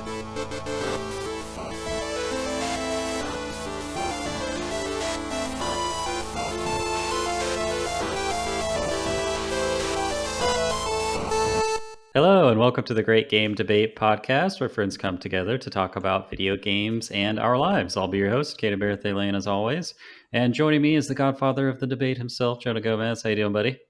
Hello, and welcome to the Great Game Debate podcast, where friends come together to talk about video games and our lives. I'll be your host, Kato Berthe Lane, as always. And joining me is the godfather of the debate himself, Jonah Gomez. How you doing, buddy?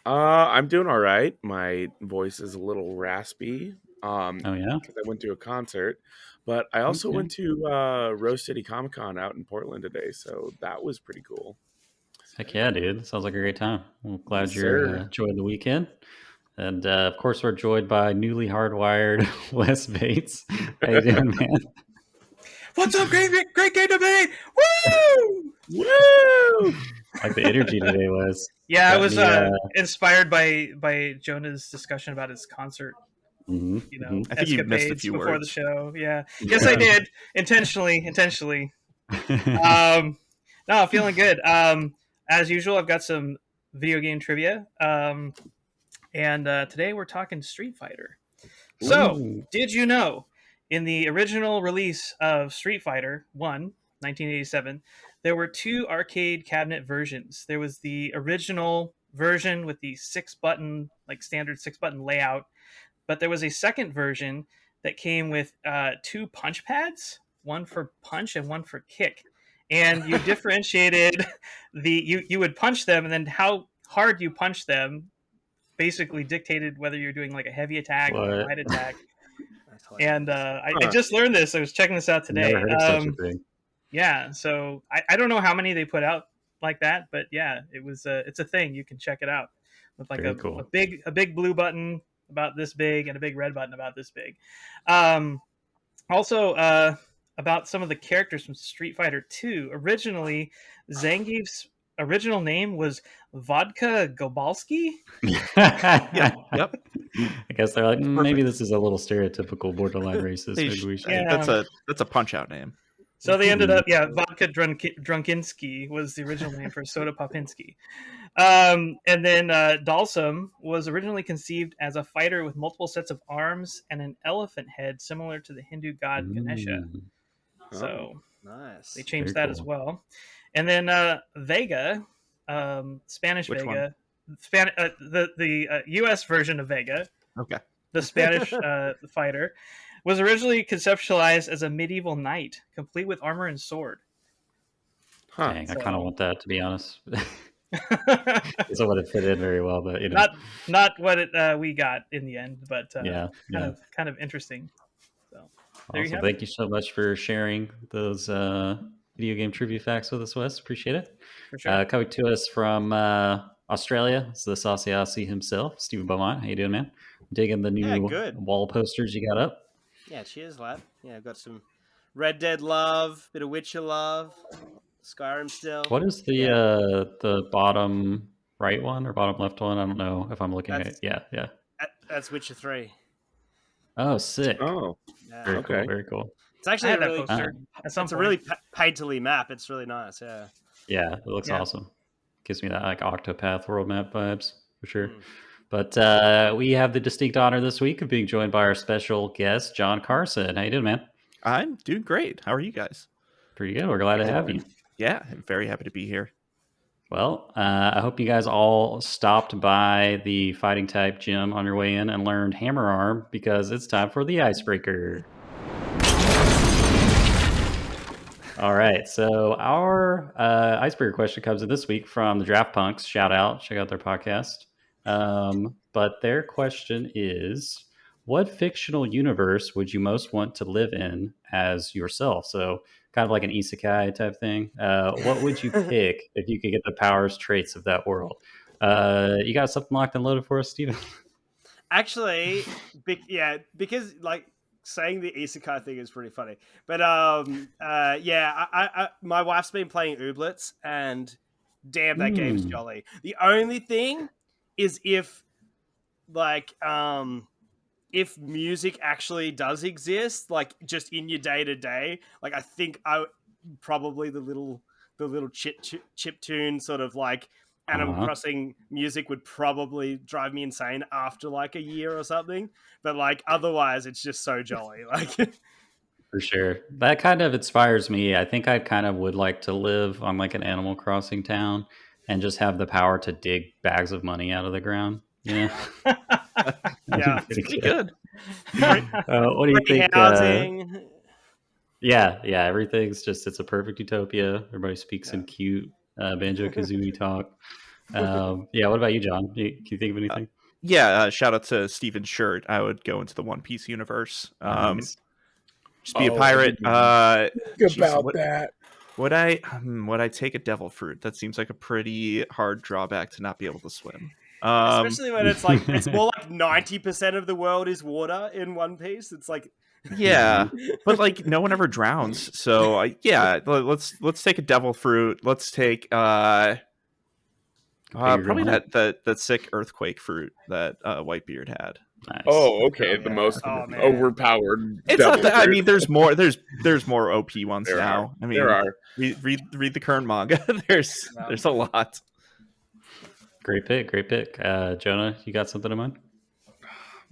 I'm doing all right. My voice is a little raspy. Oh, yeah? Because I went to a concert, but I also went to Rose City Comic Con out in Portland today, so that was pretty cool. Heck yeah, dude. Sounds like a great time. I'm glad Yes, you're sir. enjoying the weekend. And, of course, we're joined by newly hardwired Wes Bates. How you doing, man? What's up, great game debate? Woo! Woo! Like the energy today, Wes. Yeah, I Got was me, inspired by Jonah's discussion about his concert. mhm, You know, mhm. I think you missed a escapades few before words. the show. Yeah, yes, I did intentionally. No, feeling good. As usual, I've got some video game trivia. And today we're talking Street Fighter. So, Ooh. did you know, in the original release of Street Fighter 1, 1987, there were two arcade cabinet versions. There was the original version with the standard 6-button layout, but there was a second version that came with two punch pads, one for punch and one for kick. And you differentiated you would punch them, and then how hard you punch them basically dictated whether you're doing like a heavy attack or a light attack. And I just learned this. I was checking this out today. Never heard of such a thing. Yeah, so I don't know how many they put out like that, but yeah, it's a thing. You can check it out with like cool. a big blue button about this big and a big red button about this big. Also, about some of the characters from Street Fighter 2. Originally, Zangief's original name was Vodka Gobalski. Yeah, yep. I guess they're like, maybe this is a little stereotypical borderline racist. Hey, Maybe we should. Yeah. That's a punch out name. So they ended up, Vodka Drunkinski was the original name for Soda Popinski. And then Dalsum was originally conceived as a fighter with multiple sets of arms and an elephant head, similar to the Hindu god Ganesha. So nice. they changed Very that cool. as well. And then Vega, Spanish Which Vega, the U.S. version of Vega, Okay. the Spanish fighter, was originally conceptualized as a medieval knight, complete with armor and sword. Huh. Dang, I kind of want that, to be honest. It would have fit in very well, but you know, not what we got in the end, but kind of interesting. So there you awesome. have Thank you so much for sharing those video game trivia facts with us, Wes. Appreciate it. For sure. Coming to us from Australia, it's the Saucy Aussie himself, Stephen Beaumont. How you doing, man? Digging the new good. wall posters you got up? Yeah, cheers, lad. Yeah, I've got some Red Dead love, bit of Witcher love, Skyrim still. What is the bottom right one or bottom left one? I don't know if I'm looking at it. Yeah. That's Witcher 3. Oh, sick. Oh, Yeah. Very okay. cool. Very cool. It's actually I had a that really, poster at some it's a point. really painterly map. It's really nice. Yeah. Yeah, it looks Yeah. awesome. Gives me that like Octopath world map vibes for sure. Mm. But we have the distinct honor this week of being joined by our special guest, John Carson. How you doing, man? I'm doing great. How are you guys? Pretty good. We're glad to have you. Yeah, I'm very happy to be here. Well, I hope you guys all stopped by the Fighting Type gym on your way in and learned Hammer Arm because it's time for the icebreaker. All right, so our icebreaker question comes in this week from the Draft Punks. Shout out, check out their podcast. But their question is, what fictional universe would you most want to live in as yourself? So kind of like an isekai type thing. What would you pick if you could get the powers, traits of that world? You got something locked and loaded for us, Steven? Actually, because like saying the isekai thing is pretty funny. But I my wife's been playing Ooblets, and damn, that game's jolly. The only thing is if music actually does exist, like just in your day to day, like I think probably the little chip tune sort of like Animal Crossing music would probably drive me insane after like a year or something. But like otherwise, it's just so jolly. Like For sure. That kind of inspires me. I think I kind of would like to live on like an Animal Crossing town and just have the power to dig bags of money out of the ground. You know? yeah, Pretty Pretty good. good. What do you free think? housing. Yeah, everything's it's a perfect utopia. Everybody speaks in cute Banjo Kazooie talk. What about you, John? Can you think of anything? Shout out to Steven Shirt. I would go into the One Piece universe. Nice. Just be a I pirate. didn't think Geez, about that. would I take a devil fruit? That seems like a pretty hard drawback to not be able to swim. Especially when it's like it's more like 90% of the world is water in One Piece. It's like Yeah, but like no one ever drowns. So let's take a devil fruit. Let's take probably that sick earthquake fruit that Whitebeard had. Nice. Oh, okay. Yeah. The most Oh, man. overpowered. It's not devil that. I fruit. mean, there's more OP ones There now. are. I mean, There are. read the current manga. There's a lot. Great pick. Jonah, you got something in mind?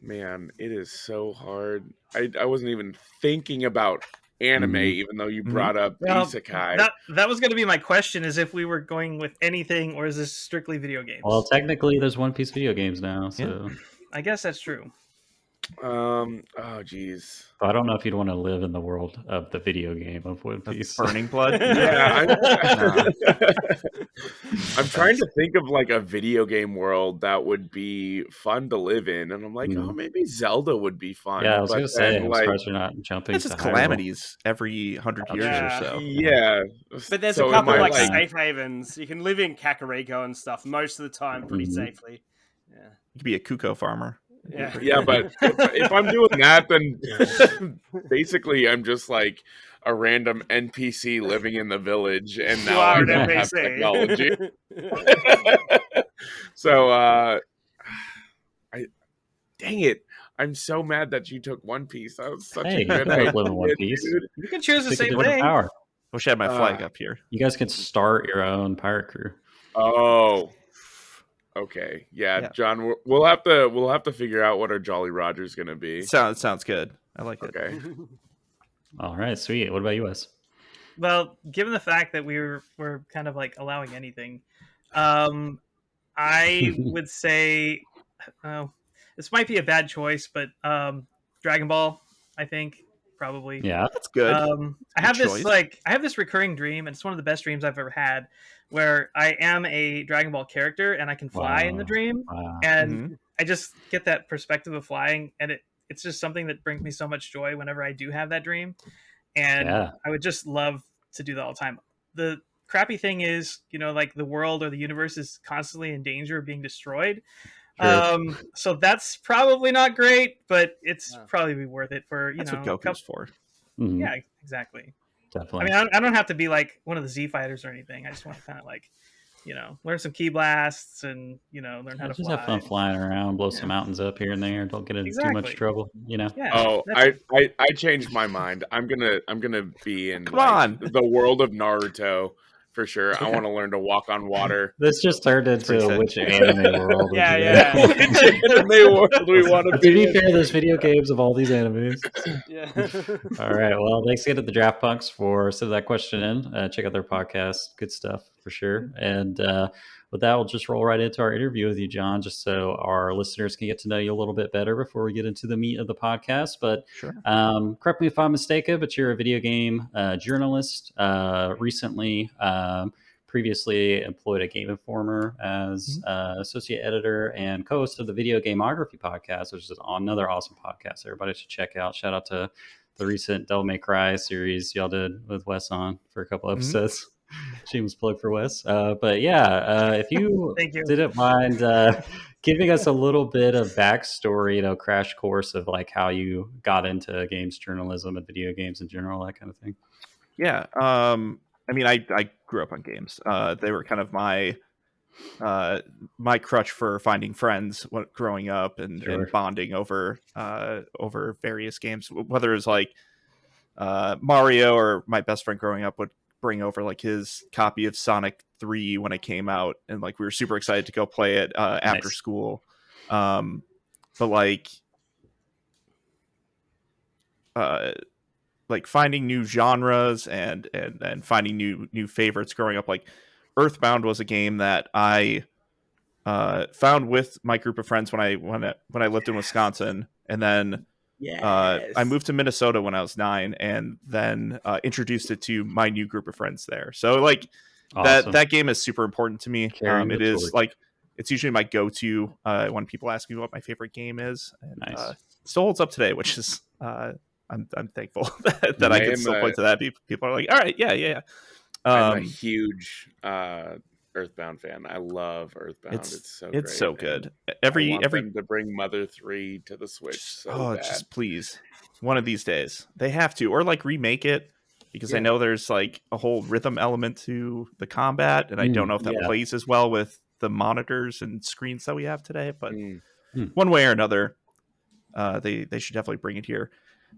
Man, it is so hard. I wasn't even thinking about anime, even though you brought up isekai. That was going to be my question: is if we were going with anything, or is this strictly video games? Well, technically, there's One Piece video games now, so I guess that's true. Oh geez. I don't know if you'd want to live in the world of the video game of One Piece. Burning Blood. Yeah, I'm trying to think of like a video game world that would be fun to live in, and I'm like, oh, maybe Zelda would be fun. Yeah, I was but gonna say, I'm like, surprised you're not jumping. It's to just Hyrule. calamities every 100 years or so. yeah. But there's So a couple am I, like safe havens. You can live in Kakariko and stuff most of the time pretty safely. Yeah. You could be a Kuko farmer. Yeah, but if I'm doing that, then basically I'm just like a random NPC living in the village, and now I don't have technology. So, dang it! I'm so mad that you took One Piece. That was such a good idea, live in One Piece. dude. You can choose the Pick a same different thing. power. Wish I had my flag up here. You guys can start your own pirate crew. Oh, okay, yeah. John, we'll have to figure out what our Jolly Roger's gonna be. Sounds good. I like it. Okay. All right, sweet. What about you, Wes? Well, given the fact that we're kind of like allowing anything, I would say this might be a bad choice, but Dragon Ball, I think probably. Yeah, that's good. I have this recurring dream, and it's one of the best dreams I've ever had, where I am a Dragon Ball character and I can fly in the dream, and I just get that perspective of flying, and it's just something that brings me so much joy whenever I do have that dream, and I would just love to do that all the time. The crappy thing is, like the world or the universe is constantly in danger of being destroyed. Sure. So that's probably not great, but it's probably be worth it for that's what Goku's for. Mm-hmm. Yeah, exactly. Definitely. I mean, I don't have to be like one of the Z fighters or anything. I just want to kind of like, learn some key blasts and learn how to just fly. have fun flying around, blow some mountains up here and there. Don't get into too much trouble. Yeah, oh, I changed my mind. I'm gonna be in the world of Naruto. For sure. I want to learn to walk on water. This just turned into which anime world. Yeah. Anime world we want to be. To be fair, there's video games of all these animes. Yeah. All right. Well, thanks again to the Draft Punks for sending that question in. Check out their podcast. Good stuff for sure. And with that, we'll just roll right into our interview with you, John, just so our listeners can get to know you a little bit better before we get into the meat of the podcast. But correct me if I'm mistaken, but you're a video game journalist. Recently, previously employed at Game Informer as associate editor and co-host of the Video Gameography podcast, which is another awesome podcast everybody should check out. Shout out to the recent Devil May Cry series y'all did with Wes on for a couple episodes. Shameless plug for Wes. But if you didn't mind giving us a little bit of backstory, crash course of like how you got into games journalism and video games in general, that kind of thing. Yeah. I mean, I grew up on games. They were kind of my crutch for finding friends growing up and bonding over various games, whether it was like Mario, or my best friend growing up would bring over like his copy of Sonic 3 when it came out, and like we were super excited to go play it after Nice. school. But like finding new genres and finding new favorites growing up. Like Earthbound was a game that I found with my group of friends when I lived in Wisconsin, and then I moved to Minnesota when I was 9, and then introduced it to my new group of friends there. So like Awesome. that game is super important to me. Carrying It the is torch. like it's usually my go-to when people ask me what my favorite game is, and Nice. it still holds up today, which is I'm thankful that I can still play to that. People are like, all right, yeah. I'm a huge Earthbound fan. I love Earthbound. It's so great. It's so good. I want them to bring Mother 3 to the Switch bad. Just please, one of these days they have to, or like remake it, because I know there's like a whole rhythm element to the combat, and I don't know if that plays as well with the monitors and screens that we have today. But one way or another, they should definitely bring it here.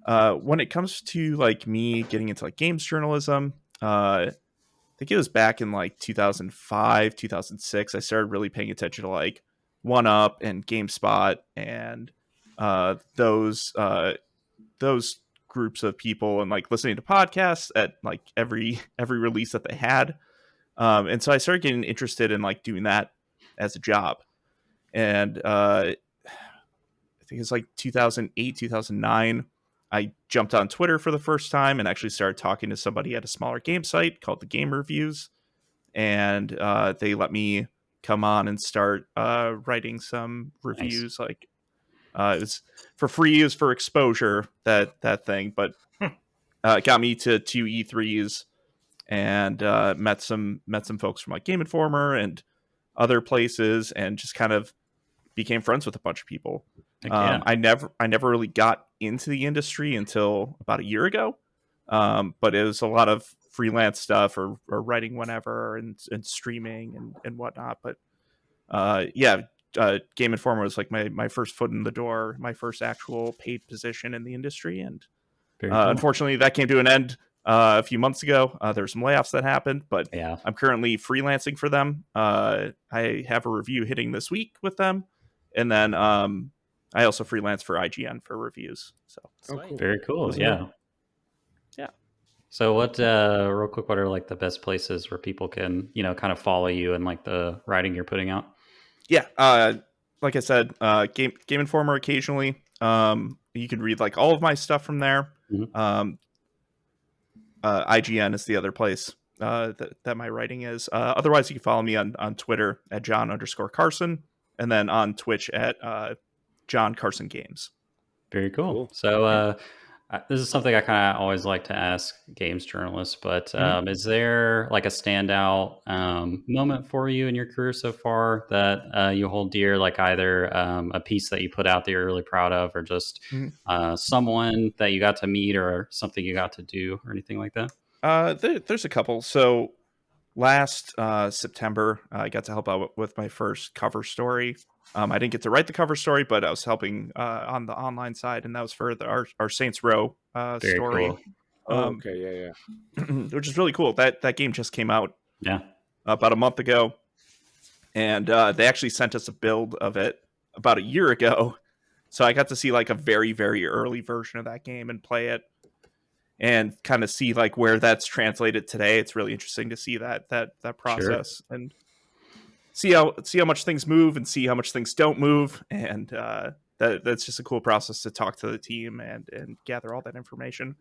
When it comes to like me getting into like games journalism, I think it was back in like 2005, 2006. I started really paying attention to like One Up and GameSpot and those groups of people, and like listening to podcasts at like every release that they had. And so I started getting interested in like doing that as a job. And I think it's like 2008, 2009. I jumped on Twitter for the first time and actually started talking to somebody at a smaller game site called the Game Reviews. And they let me come on and start writing some reviews. Nice. Like it was for free, it was for exposure, that thing. But it got me to 2 E3s and met some folks from like Game Informer and other places, and just kind of became friends with a bunch of people. I never really got into the industry until about a year ago. But it was a lot of freelance stuff or writing whenever and streaming and whatnot. But Game Informer was like my first foot in the door, my first actual paid position in the industry. And cool. Unfortunately, that came to an end a few months ago. There were some layoffs that happened, but I'm currently freelancing for them. I have a review hitting this week with them. And then I also freelance for IGN for reviews. So cool. Very cool. Yeah. So what, real quick, what are like the best places where people can, kind of follow you and like the writing you're putting out? Yeah. Like I said, Game Informer occasionally. You can read like all of my stuff from there. Mm-hmm. IGN is the other place that my writing is. Otherwise, you can follow me on Twitter at John_Carson, and then on Twitch at John Carson Games. Very cool. So this is something I kind of always like to ask games journalists, but is there like a standout moment for you in your career so far that you hold dear, like either a piece that you put out that you're really proud of, or just someone that you got to meet, or something you got to do, or anything like that? There's a couple. So last September, I got to help out with my first cover story. I didn't get to write the cover story, but I was helping on the online side, and that was for our Saints Row story. Cool. Okay, which is really cool. That game just came out about a month ago, and they actually sent us a build of it about a year ago, so I got to see like a very, very early version of that game and play it, and kind of see like where that's translated today. It's really interesting to see that process and see how much things move and see how much things don't move, and that's just a cool process to talk to the team and gather all that information.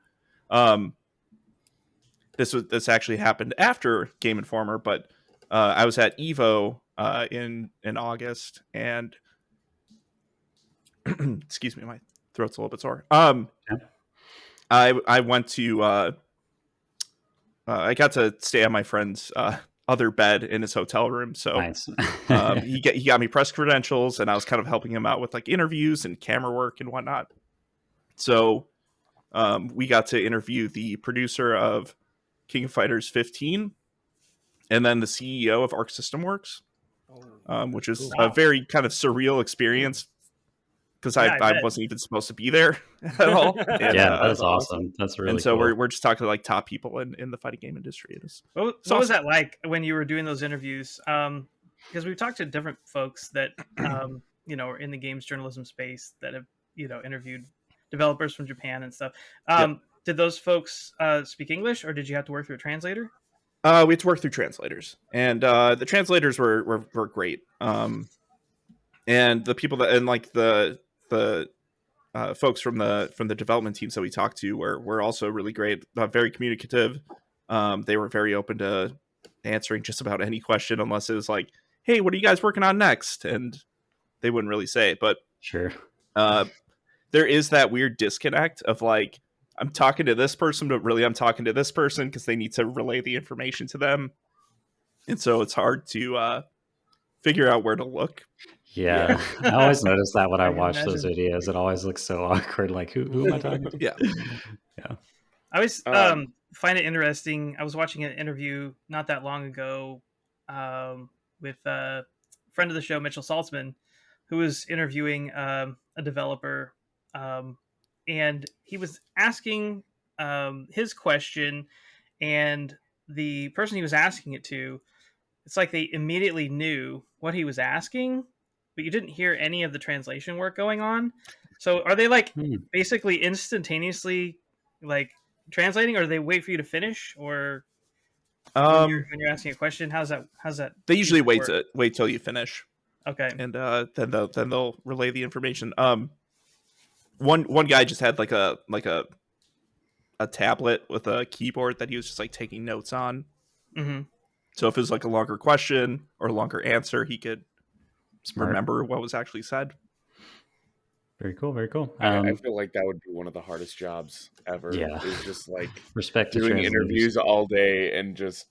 This actually happened after Game Informer, but I was at Evo in August, and excuse me, my throat's a little bit sore. I went to I got to stay on my friend's other bed in his hotel room. So nice. he got me press credentials, and I was kind of helping him out with like interviews and camera work and whatnot. So we got to interview the producer of King of Fighters 15, and then the CEO of Arc System Works, which is a very kind of surreal experience. because Yeah, I I bet. wasn't even supposed to be there at all. And, Yeah, that's awesome. That's really and so cool. we're just talking to like top people in the fighting game industry. It's What awesome. was that like when you were doing those interviews? Because we've talked to different folks that are in the games journalism space that have interviewed developers from Japan and stuff. Did those folks speak English, or did you have to work through a translator? We had to work through translators, and the translators were great. And the people that, and like the folks from the development teams that we talked to were also really great, very communicative. They were very open to answering just about any question, unless it was like, "Hey, what are you guys working on next?" And they wouldn't really say. But Sure. there is that weird disconnect of like, I'm talking to this person, but really I'm talking to this person because they need to relay the information to them, and so it's hard to figure out where to look. Yeah. I always notice that when I I can watch those imagine. videos. It always looks so awkward. Like, who am I talking to? Yeah. Yeah. I always find it interesting. I was watching an interview not that long ago with a friend of the show, Mitchell Saltzman, who was interviewing a developer, and he was asking his question, and the person he was asking it to, it's like they immediately knew what he was asking, but you didn't hear any of the translation work going on. So are they like basically instantaneously like translating, or do they wait for you to finish, or when you're asking a question? How's that? They usually work? wait till you finish. Okay. And then they'll relay the information. One guy just had like a tablet with a keyboard that he was just like taking notes on. Mm-hmm. So if it was like a longer question or a longer answer, he could Smart. remember what was actually said. Very cool. Very cool. I feel like that would be one of the hardest jobs ever. Yeah. Is just like Respect to doing translators. interviews all day and just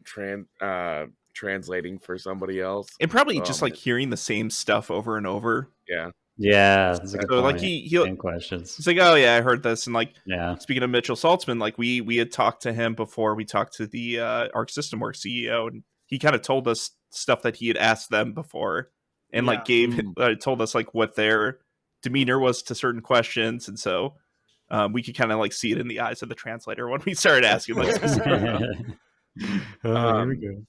translating for somebody else. And probably just like hearing the same stuff over and over. Yeah. Yeah, that's a good So point. like same questions. He's like, oh yeah, I heard this. And like, Yeah. speaking of Mitchell Saltzman, like we had talked to him before we talked to the Arc System Works CEO, and he kind of told us stuff that he had asked them before, and like told us like what their demeanor was to certain questions, and so we could kind of like see it in the eyes of the translator when we started asking like specific stuff. Here we go.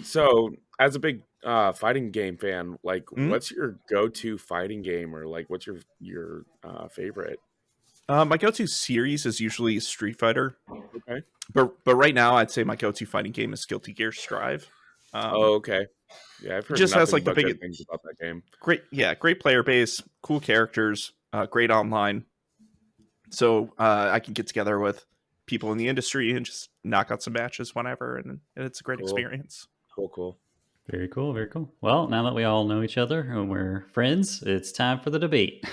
So, as a big fighting game fan, like, what's your go-to fighting game, or like, what's your favorite? My go-to series is usually Street Fighter. Okay, but right now I'd say my go-to fighting game is Guilty Gear Strive. Okay, yeah, I've heard just has like the biggest things about that game. Great player base, cool characters, great online. So I can get together with people in the industry and just knock out some matches whenever, and it's a great experience. Cool. Very cool. Very cool. Well, now that we all know each other and we're friends, it's time for the debate.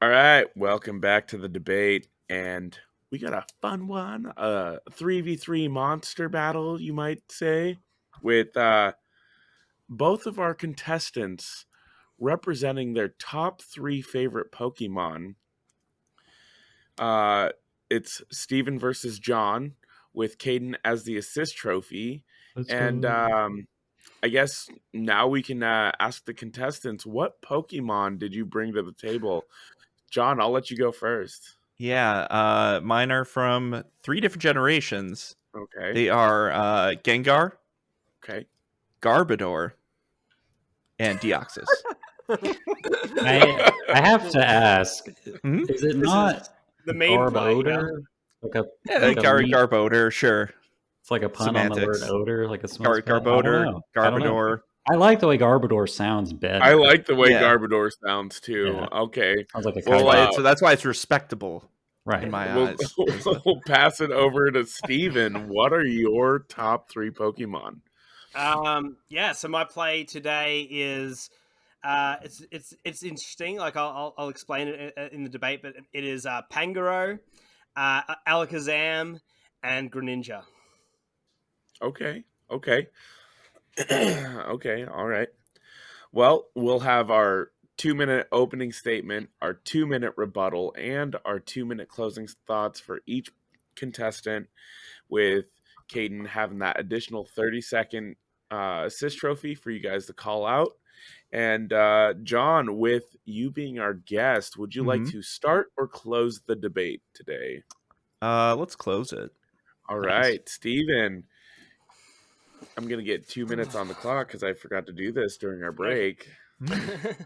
All right, welcome back to the debate, and we got a fun one, a 3v3 monster battle, you might say, with both of our contestants representing their top 3 favorite Pokemon. It's Steven versus John, with Caden as the assist trophy. And I guess now we can ask the contestants, what Pokemon did you bring to the table? John, I'll let you go first. Yeah, mine are from 3 different generations. Okay. They are Gengar, okay, Garbodor, and Deoxys. I have to ask, is it not the main Garbodor? Garbodor, sure. It's like a pun on the word odor, like a smells bad. Garbodor, Garbodor. I like the way Garbodor sounds better. I like the way Garbodor sounds too. Yeah. Okay. Sounds like a so that's why it's respectable. Right. In my eyes. We'll pass it over to Steven. What are your top 3 Pokemon? So my play today is it's interesting. Like I'll explain it in the debate, but it is Pangoro, Alakazam, and Greninja. Okay. Okay, all right. Well, we'll have our 2-minute opening statement, our 2-minute rebuttal, and our 2-minute closing thoughts for each contestant, with Caden having that additional 30-second assist trophy for you guys to call out. And John, with you being our guest, would you like to start or close the debate today? Let's close it. All Nice. right, Steven. I'm going to get 2 minutes on the clock because I forgot to do this during our break. A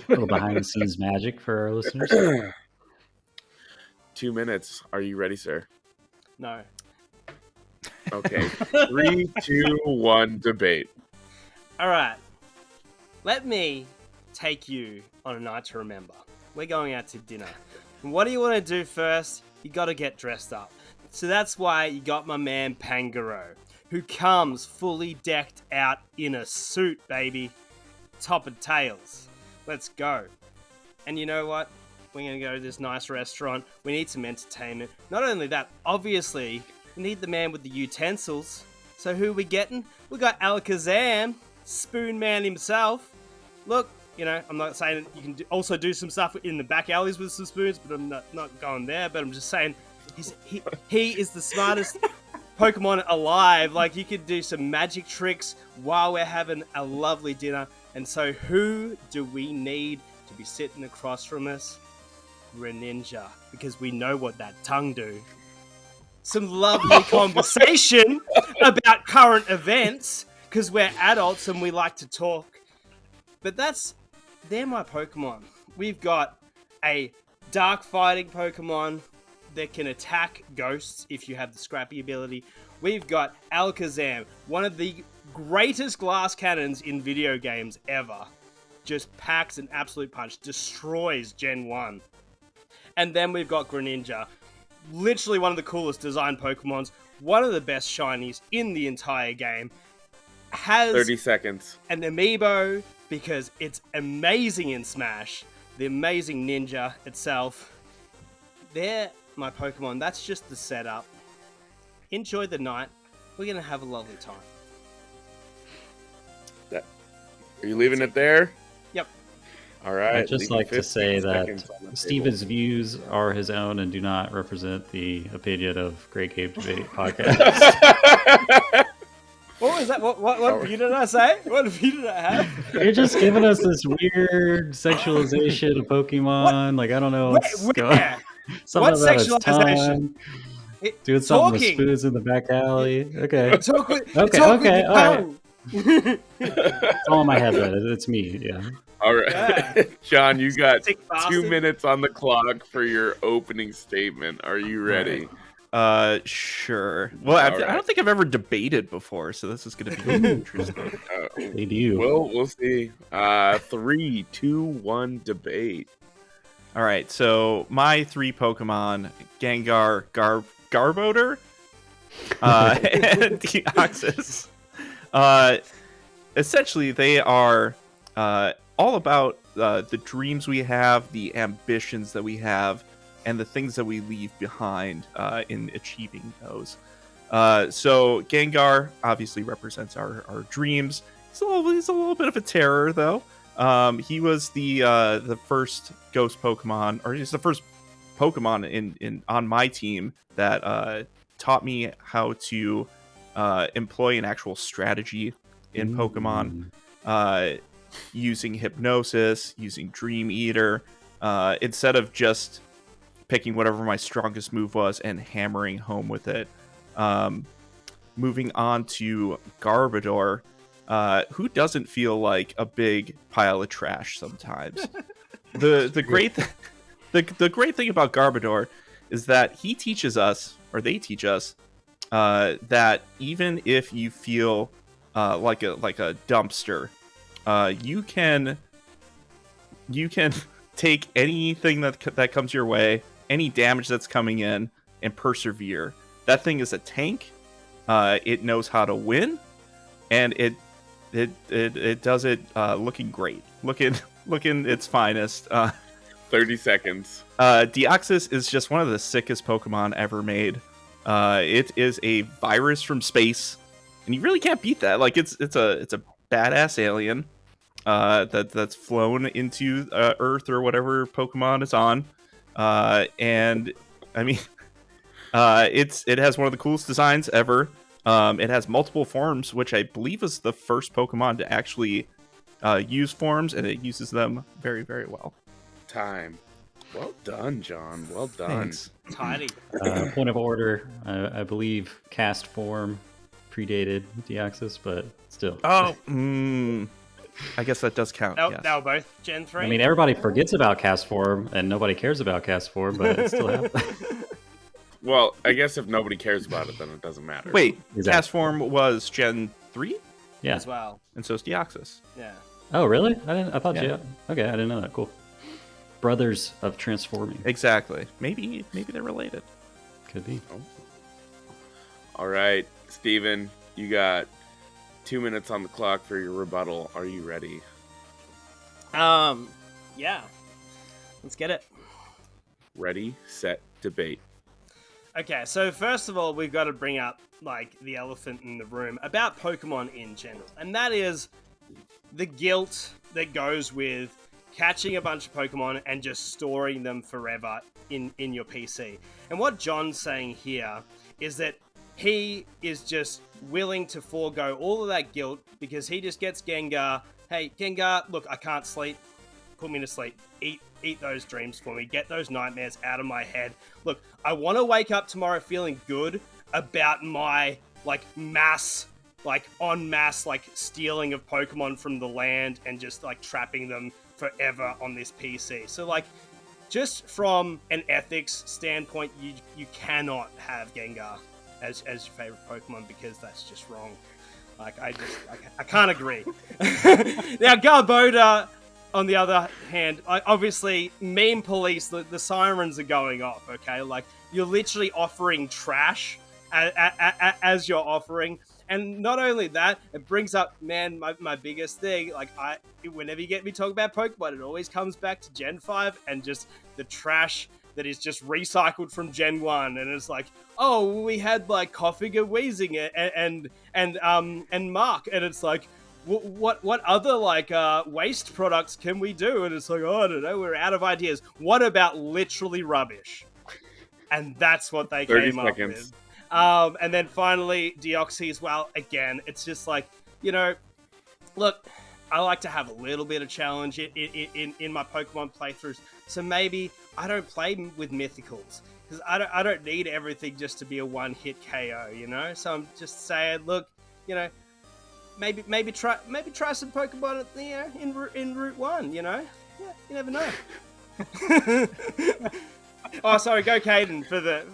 little behind the scenes magic for our listeners. 2 minutes. Are you ready, sir? No. Okay. 3, 2, 1, debate. All right. Let me take you on a night to remember. We're going out to dinner. And what do you want to do first? You got to get dressed up. So that's why you got my man Pangaro, who comes fully decked out in a suit, baby. Top and tails. Let's go. And you know what? We're going to go to this nice restaurant. We need some entertainment. Not only that, obviously, we need the man with the utensils. So who are we getting? We got Alakazam, Spoon Man himself. Look, you know, I'm not saying you can also do some stuff in the back alleys with some spoons, but I'm not going there. But I'm just saying he is the smartest Pokemon alive. Like, you could do some magic tricks while we're having a lovely dinner. And so who do we need to be sitting across from us? Greninja, because we know what that tongue do. Some lovely conversation about current events, because we're adults and we like to talk. But they're my Pokemon. We've got a dark fighting Pokemon that can attack ghosts if you have the Scrappy ability. We've got Alakazam, one of the greatest glass cannons in video games ever. Just packs an absolute punch, destroys Gen 1. And then we've got Greninja, literally one of the coolest designed Pokemons, one of the best shinies in the entire game. Has 30 seconds. an amiibo because it's amazing in Smash. The amazing ninja itself. They're my Pokemon. That's just the setup. Enjoy the night. We're going to have a lovely time. Are you leaving it there? Yep. All right. I'd just leaving like to 15 say that seconds on the Steven's views are his own and do not represent the opinion of Great Game Debate Podcast. table. What was that? What view did I say? What view did I have? You're just giving us this weird sexualization of Pokemon. Like, I don't know what's going Where? on. Something What about his sexualization? tongue, doing something with Talking. spoons in the back alley. Okay. Talk with, Okay, talk with okay, the all right. tongue. It's all in my head, then. It's me, yeah. All right. Yeah. John, you got Sick 2 bastard. minutes on the clock for your opening statement. Are you ready? Sure. Well, I Alright. don't think I've ever debated before, so this is going to be interesting. They do. We'll see. 3, 2, 1, debate. All right, so my 3 Pokemon, Gengar, Garbodor, and Deoxys. Essentially, they are all about the dreams we have, the ambitions that we have, and the things that we leave behind in achieving those. So Gengar obviously represents our dreams. He's a little bit of a terror, though. He was the first ghost Pokemon, or he's the first Pokemon in on my team that taught me how to employ an actual strategy in Pokemon, using hypnosis, using Dream Eater, instead of just picking whatever my strongest move was and hammering home with it. Moving on to Garbodor, who doesn't feel like a big pile of trash sometimes? The great thing about Garbodor is that he teaches us, or they teach us, that even if you feel like a dumpster, you can take anything that comes your way, any damage that's coming in, and persevere. That thing is a tank. It knows how to win, and it does it looking great, looking its finest. 30 seconds. Deoxys is just one of the sickest Pokemon ever made. It is a virus from space, and you really can't beat that. Like, it's a badass alien that's flown into Earth or whatever Pokemon it's on. And I mean, it has one of the coolest designs ever. It has multiple forms, which I believe is the first Pokemon to actually use forms, and it uses them very, very well. Time. Well done, John. Well done. Thanks. Tidy. Point of order, I believe cast form predated Deoxys, but still. Oh, I guess that does count. They Yes. were both Gen 3. I mean, everybody forgets about cast form, and nobody cares about cast form, but it still happens. Well, I guess if nobody cares about it, then it doesn't matter. Wait, Exactly. Cast Form was Gen 3? Yeah. as well. And so is Deoxys. Yeah. Oh, really? I thought Yeah. you. Okay, I didn't know that. Cool. Brothers of transforming. Exactly. Maybe they're related. Could be. All right, Steven, you got 2 minutes on the clock for your rebuttal. Are you ready? Yeah. Let's get it. Ready, set, debate. Okay, so first of all, we've got to bring up like the elephant in the room about Pokemon in general, and that is the guilt that goes with catching a bunch of Pokemon and just storing them forever in your PC. And what John's saying here is that he is just willing to forego all of that guilt because he just gets Gengar. Hey, Gengar, look, I can't sleep. Put me to sleep. Eat those dreams for me. Get those nightmares out of my head. Look, I want to wake up tomorrow feeling good about my, en masse, stealing of Pokemon from the land and just, trapping them forever on this PC. So, just from an ethics standpoint, you cannot have Gengar as your favorite Pokemon because that's just wrong. I can't agree. Now, Garbodor, on the other hand, obviously, meme police, the sirens are going off, okay? You're literally offering trash as you're offering. And not only that, it brings up, man, my biggest thing. Whenever you get me talking about Pokemon, it always comes back to Gen 5 and just the trash that is just recycled from Gen 1. And it's oh, we had Koffing, Wheezing, and Mark. And it's what other waste products can we do? And it's oh, I don't know, we're out of ideas. What about literally rubbish? And that's what they 30 came seconds. up with. And then finally, Deoxys as well. Again, it's just look, I like to have a little bit of challenge in my Pokemon playthroughs. So maybe I don't play with mythicals because I don't need everything just to be a one-hit KO, you know. So I'm just saying, look, maybe try some Pokemon, in Route 1, you know. Yeah, you never know. Oh, sorry, go Caden for the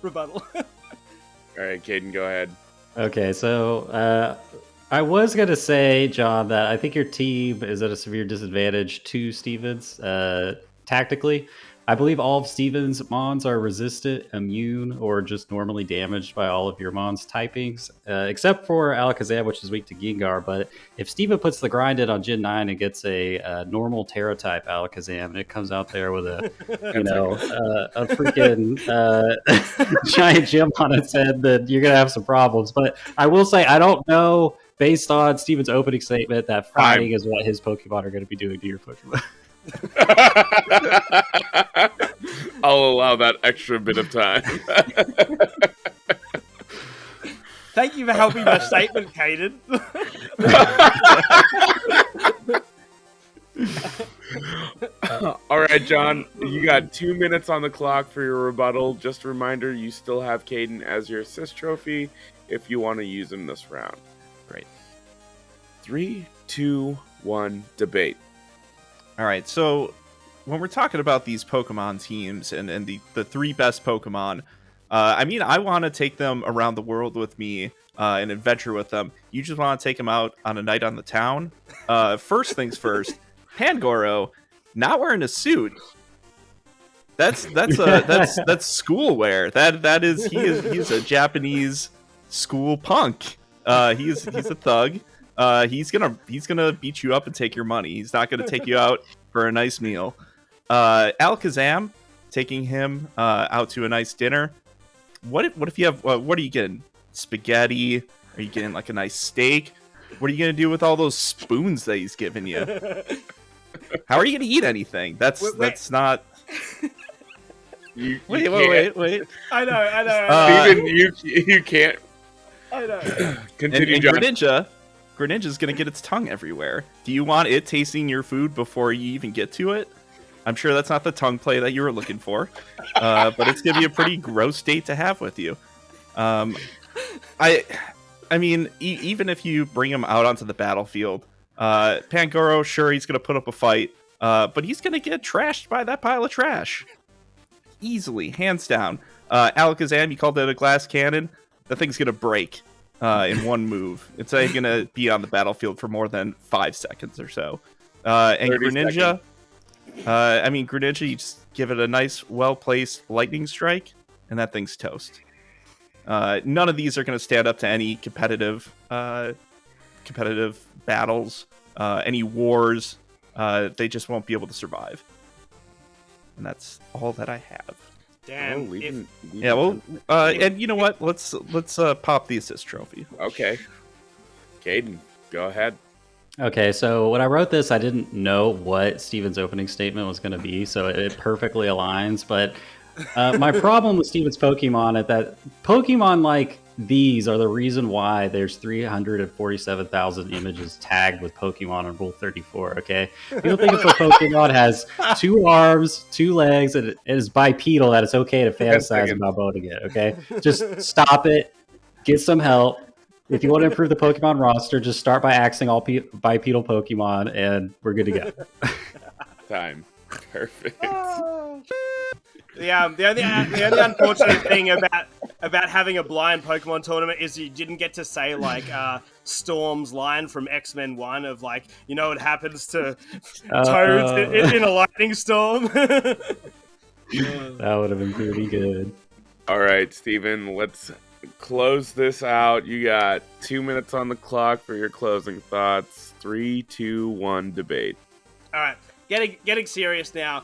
rebuttal. All right, Caden, go ahead. Okay, so I was going to say, John, that I think your team is at a severe disadvantage to Steven's tactically. I believe all of Steven's Mons are resistant, immune, or just normally damaged by all of your Mons typings, except for Alakazam, which is weak to Gengar. But if Steven puts the grind in on Gen 9 and gets a normal Terra type Alakazam, and it comes out there with a a freaking giant gem on its head, then you're going to have some problems. But I will say, I don't know, based on Steven's opening statement, that fighting is what his Pokemon are going to be doing to your Pokemon. I'll allow that extra bit of time. Thank you for helping my statement, Caden. All right, John, you got 2 minutes on the clock for your rebuttal. Just a reminder, you still have Caden as your assist trophy if you want to use him this round. Great. 3, 2, 1, debate. All right, so when we're talking about these Pokemon teams and the three best Pokemon, I want to take them around the world with me and adventure with them. You just want to take them out on a night on the town. First things first, Pangoro not wearing a suit. That's school wear. He's a Japanese school punk. He's a thug. He's gonna beat you up and take your money. He's not gonna take you out for a nice meal. Alakazam, taking him out to a nice dinner. What if you have? What are you getting? Spaghetti? Are you getting a nice steak? What are you gonna do with all those spoons that he's giving you? How are you gonna eat anything? That's not. You Wait. I know. Steven, you can't I know. continue, And John. Greninja's gonna get its tongue everywhere. Do you want it tasting your food before you even get to it? I'm sure that's not the tongue play that you were looking for, but it's gonna be a pretty gross date to have with you. I mean, even if you bring him out onto the battlefield, Pangoro, sure, he's gonna put up a fight, but he's gonna get trashed by that pile of trash easily, hands down. Alakazam, you called it a glass cannon. The thing's gonna break in one move. It's not gonna be on the battlefield for more than 5 seconds or so. And 30 Greninja, Greninja, you just give it a nice, well-placed lightning strike, and that thing's toast. None of these are going to stand up to any competitive battles, any wars. They just won't be able to survive. And that's all that I have. Damn. And you know what? Let's pop the assist trophy. Okay. Caden, go ahead. Okay, so when I wrote this, I didn't know what Steven's opening statement was going to be, so it perfectly aligns. But my problem with Steven's Pokemon is that Pokemon like these are the reason why there's 347,000 images tagged with Pokemon on Rule 34, okay? People think if a Pokemon has 2 arms, 2 legs, and it is bipedal, that it's okay to fantasize about boating it, okay? Just stop it. Get some help. If you want to improve the Pokemon roster, just start by axing all bipedal Pokemon, and we're good to go. Time. Perfect. Yeah, the only unfortunate thing about having a blind Pokemon tournament is you didn't get to say like Storm's line from X-Men 1 of like, you know what happens to Toads in a lightning storm. That would have been pretty good. All right, Steven, let's close this out. You got 2 minutes on the clock for your closing thoughts. 3, 2, 1, debate. All right, getting serious now.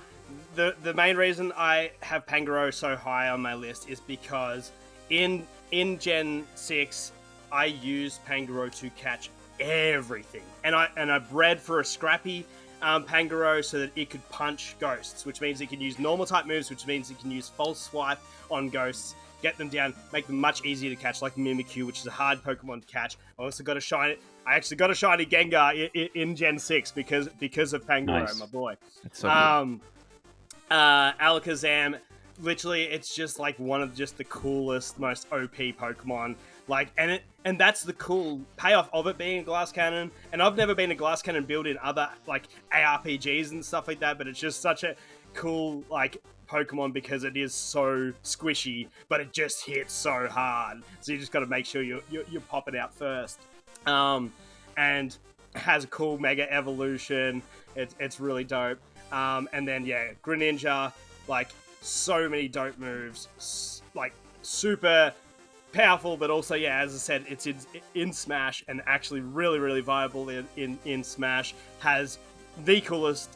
The main reason I have Pangoro so high on my list is because in Gen 6 I used Pangoro to catch everything, and I bred for a scrappy Pangoro so that it could punch ghosts, which means it can use normal type moves, which means it can use false swipe on ghosts, get them down, make them much easier to catch, like Mimikyu, which is a hard Pokemon to catch. I actually got a shiny Gengar in Gen 6 because of Pangoro, Nice. my boy. That's so good. Alakazam, literally, it's just like one of just the coolest, most OP Pokemon. Like, and that's the cool payoff of it being a glass cannon. And I've never been a glass cannon build in other like ARPGs and stuff like that, but it's just such a cool like Pokemon because it is so squishy, but it just hits so hard. So you just got to make sure you pop it out first. And has a cool Mega Evolution. It's really dope. And then, yeah, Greninja, like, so many dope moves, like, super powerful, but also, yeah, as I said, it's in Smash, and actually really, really viable in Smash, has the coolest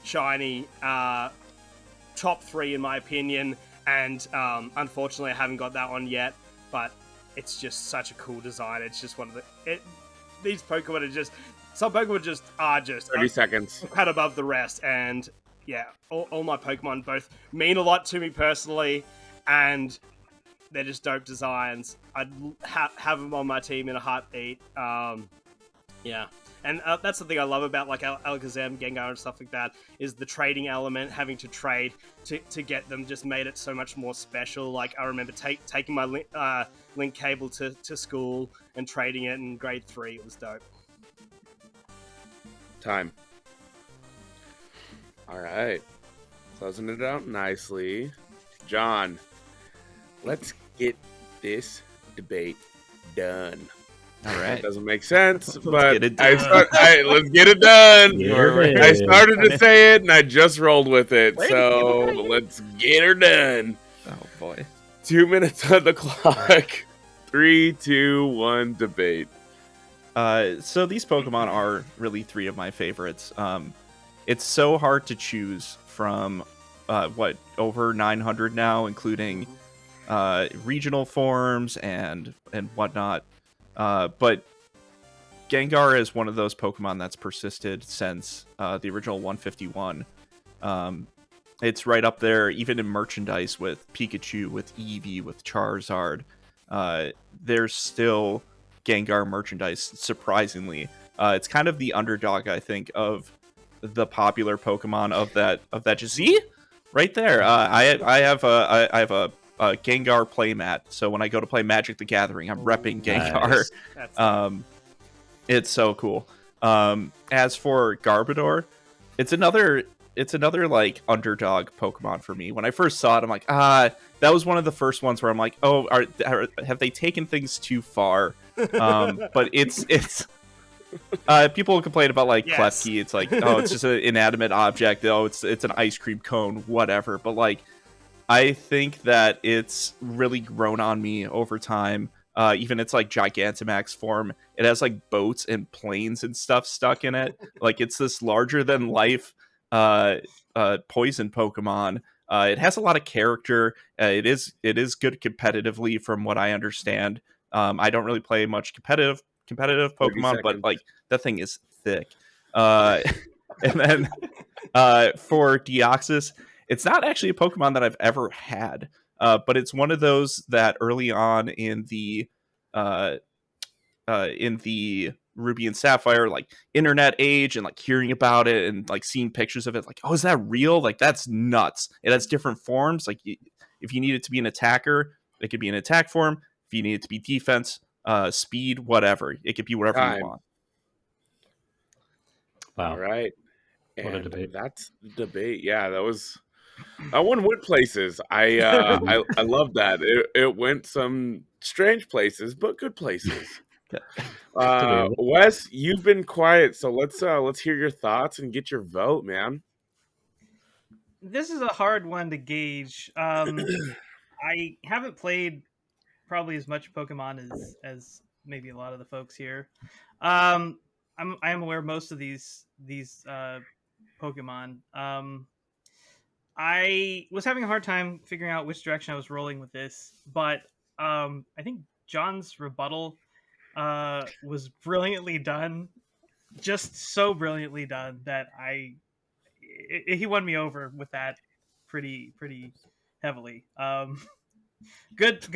shiny top 3, in my opinion, and unfortunately, I haven't got that one yet, but it's just such a cool design. It's just one of the... These Pokemon are just... Some Pokemon are just 30 seconds. cut above the rest, and yeah, all my Pokemon both mean a lot to me personally, and they're just dope designs. I'd have them on my team in a heartbeat. Yeah, and that's the thing I love about like Alakazam, Gengar, and stuff like that, is the trading element. Having to trade to get them just made it so much more special. Like I remember taking my link cable to school and trading it in grade 3. It was dope. Time. All right. Closing it out nicely. John, let's get this debate done. All That right. doesn't make sense, but get it done. let's get it done. Yeah. I started to say it, and I just rolled with it. So let's get her done. Oh boy. 2 minutes on the clock. 3, 2, 1, debate. So these Pokemon are really 3 of my favorites. It's so hard to choose from over 900 now, including regional forms and whatnot. But Gengar is one of those Pokemon that's persisted since the original 151. And It's right up there, even in merchandise with Pikachu, with Eevee, with Charizard. There's still Gengar merchandise, surprisingly. It's kind of the underdog, I think, of the popular Pokemon of that. Just see right there. I have a Gengar playmat, so when I go to play Magic the Gathering, I'm repping Gengar. Nice. That's It's so cool. As for Garbodor, it's another like underdog Pokemon for me. When I first saw it, I'm like, that was one of the first ones where I'm like, oh, have they taken things too far? But it's people complain about like Yes. Klefki. It's like, oh, it's just an inanimate object. Oh, it's an ice cream cone, whatever. But like, I think that it's really grown on me over time. Even its like Gigantamax form, it has like boats and planes and stuff stuck in it. Like it's this larger than life poison Pokemon. It has a lot of character. It is good competitively, from what I understand. I don't really play much competitive 30 Pokemon, but seconds. like that thing is thick. And then for Deoxys, it's not actually a Pokemon that I've ever had, but it's one of those that early on in the Ruby and Sapphire like internet age, and like hearing about it and like seeing pictures of it, like, oh, is that real? Like that's nuts. It has different forms. Like if you need it to be an attacker, it could be an attack form. If you need it to be defense, speed, whatever, it could be whatever you Time. want. Wow. All right. What a And debate. that's the debate. Yeah, that one went places. I love that. It went some strange places, but good places. Debatable. Wes, you've been quiet, so let's hear your thoughts and get your vote, man. This is a hard one to gauge. I haven't played probably as much Pokemon as maybe a lot of the folks here. I am aware of most of these Pokemon. I was having a hard time figuring out which direction I was rolling with this, but I think John's rebuttal was brilliantly done, just so brilliantly done that he won me over with that pretty heavily. Good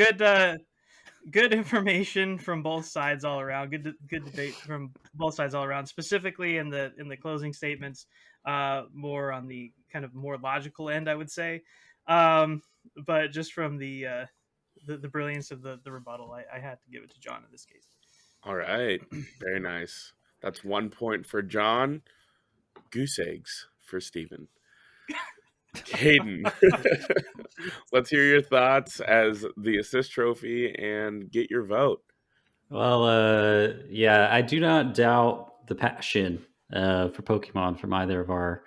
information from both sides all around. Good debate from both sides all around. Specifically in the closing statements, more on the kind of more logical end, I would say. But just from the brilliance of the rebuttal, I had to give it to John in this case. All right. Very nice. That's 1 point for John. Goose eggs for Steven. Caden, let's hear your thoughts as the assist trophy and get your vote. Well, yeah, I do not doubt the passion for Pokemon from either of our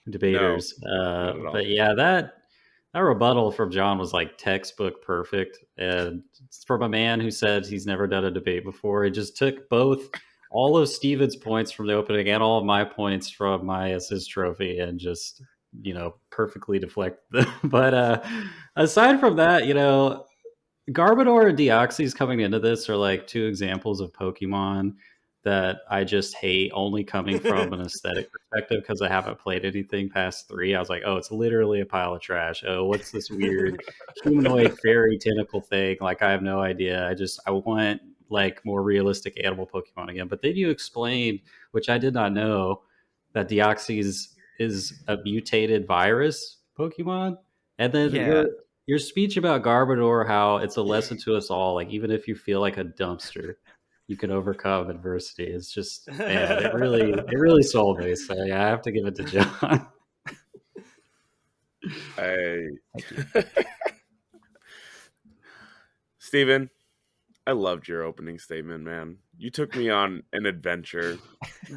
debaters. not at all. But yeah, that rebuttal from John was like textbook perfect. And it's from a man who said he's never done a debate before. He just took all of Steven's points from the opening and all of my points from my assist trophy and just, perfectly deflect them. But aside from that, Garbodor and Deoxys coming into this are like two examples of Pokemon that I just hate, only coming from an aesthetic perspective because I haven't played anything past 3. I was like, oh, it's literally a pile of trash. Oh, what's this weird humanoid fairy tentacle thing? Like, I have no idea. I want like more realistic animal Pokemon again. But then you explained, which I did not know, that Deoxys is a mutated virus Pokemon. And then Yeah. your speech about Garbodor, how it's a lesson to us all. Like, even if you feel like a dumpster, you can overcome adversity. It's just, man, it really sold me. So yeah, I have to give it to John. Steven, I loved your opening statement, man. You took me on an adventure.